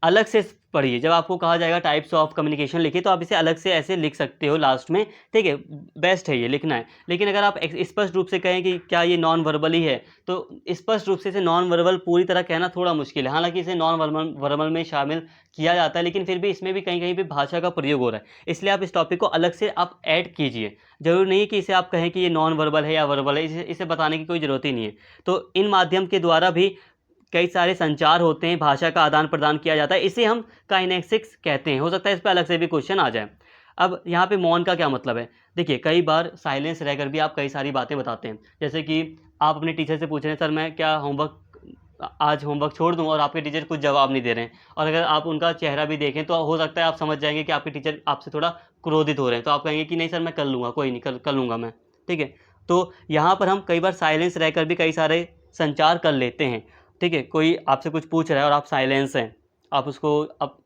अलग से पढ़िए, जब आपको कहा जाएगा टाइप्स ऑफ कम्युनिकेशन लिखिए, तो आप इसे अलग से ऐसे लिख सकते हो लास्ट में, ठीक है। बेस्ट है ये लिखना है। लेकिन अगर आप स्पष्ट रूप से कहें कि क्या ये नॉन वर्बल ही है, तो स्पष्ट रूप से इसे नॉन वर्बल पूरी तरह कहना थोड़ा मुश्किल है। हालांकि इसे नॉन वर्बल में शामिल किया जाता है, लेकिन फिर भी इसमें भी कहीं कहीं भी भाषा का प्रयोग हो रहा है, इसलिए आप इस टॉपिक को अलग से आप ऐड कीजिए। जरूरी नहीं कि इसे आप कहें कि ये नॉन वर्बल है या वर्बल है, इसे बताने की कोई ज़रूरत ही नहीं है। तो इन माध्यम के द्वारा भी कई सारे संचार होते हैं, भाषा का आदान प्रदान किया जाता है, इसे हम काइनेसिक्स कहते हैं। हो सकता है इस पर अलग से भी क्वेश्चन आ जाए। अब यहाँ पे मौन का क्या मतलब है, देखिए कई बार साइलेंस रहकर भी आप कई सारी बातें बताते हैं। जैसे कि आप अपने टीचर से पूछ रहे हैं, सर मैं क्या आज होमवर्क छोड़ दूँ, और आपके टीचर कुछ जवाब नहीं दे रहे हैं, और अगर आप उनका चेहरा भी देखें तो हो सकता है आप समझ जाएंगे कि आपके टीचर आपसे थोड़ा क्रोधित हो रहे हैं, तो आप कहेंगे कि नहीं सर मैं कर लूँगा, कोई नहीं, कर लूँगा मैं, ठीक है। तो यहाँ पर हम कई बार साइलेंस रहकर भी कई सारे संचार कर लेते हैं, ठीक है। कोई आपसे कुछ पूछ रहा है और आप साइलेंस हैं, आप उसको अब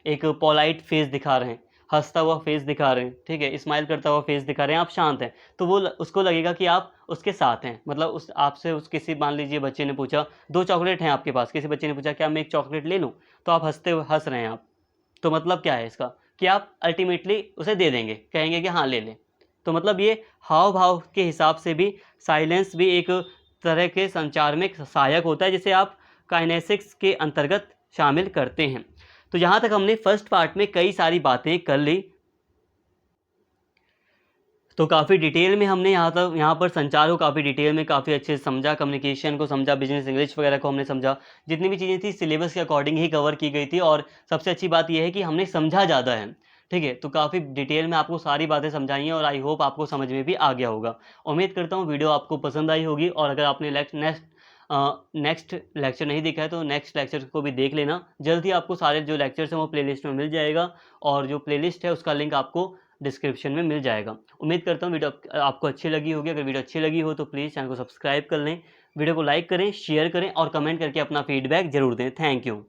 एक पोलाइट फेस दिखा रहे हैं, हंसता हुआ फेस दिखा रहे हैं, ठीक है, स्माइल करता हुआ फेस दिखा रहे हैं, आप शांत हैं, तो वो उसको लगेगा कि आप उसके साथ हैं। मतलब उस आपसे उस किसी, मान लीजिए बच्चे ने पूछा 2 चॉकलेट हैं आपके पास, किसी बच्चे ने पूछा क्या मैं एक चॉकलेट ले लूँ, तो आप हंसते हुए हंस रहे हैं आप, तो मतलब क्या है इसका कि आप अल्टीमेटली उसे दे देंगे, कहेंगे कि हाँ ले लें। तो मतलब ये हाव भाव के हिसाब से भी साइलेंस भी एक तरह के संचार में एक सहायक होता है, जिसे आप काइनेसिक्स के अंतर्गत शामिल करते हैं। तो यहाँ तक हमने फर्स्ट पार्ट में कई सारी बातें कर ली, तो काफ़ी डिटेल में हमने यहाँ पर संचार को काफ़ी डिटेल में काफ़ी अच्छे से समझा, कम्युनिकेशन को समझा, बिजनेस इंग्लिश वगैरह को हमने समझा। जितनी भी चीज़ें थी सिलेबस के अकॉर्डिंग ही कवर की गई थी, और सबसे अच्छी बात यह है कि हमने समझा ज़्यादा है, ठीक है। तो काफ़ी डिटेल में आपको सारी बातें समझाई हैं, और आई होप आपको समझ में भी आ गया होगा। उम्मीद करता हूँ वीडियो आपको पसंद आई होगी, और अगर आपने नेक्स्ट लेक्चर नहीं देखा है तो नेक्स्ट लेक्चर को भी देख लेना। जल्द ही आपको सारे जो लेक्चर्स हैं वो प्लेलिस्ट में मिल जाएगा, और जो प्लेलिस्ट है उसका लिंक आपको डिस्क्रिप्शन में मिल जाएगा। उम्मीद करता हूँ वीडियो आपको अच्छी लगी होगी। अगर वीडियो अच्छी लगी हो तो प्लीज़ चैनल को सब्सक्राइब कर लें, वीडियो को लाइक करें, शेयर करें, और कमेंट करके अपना फीडबैक जरूर दें। Thank you.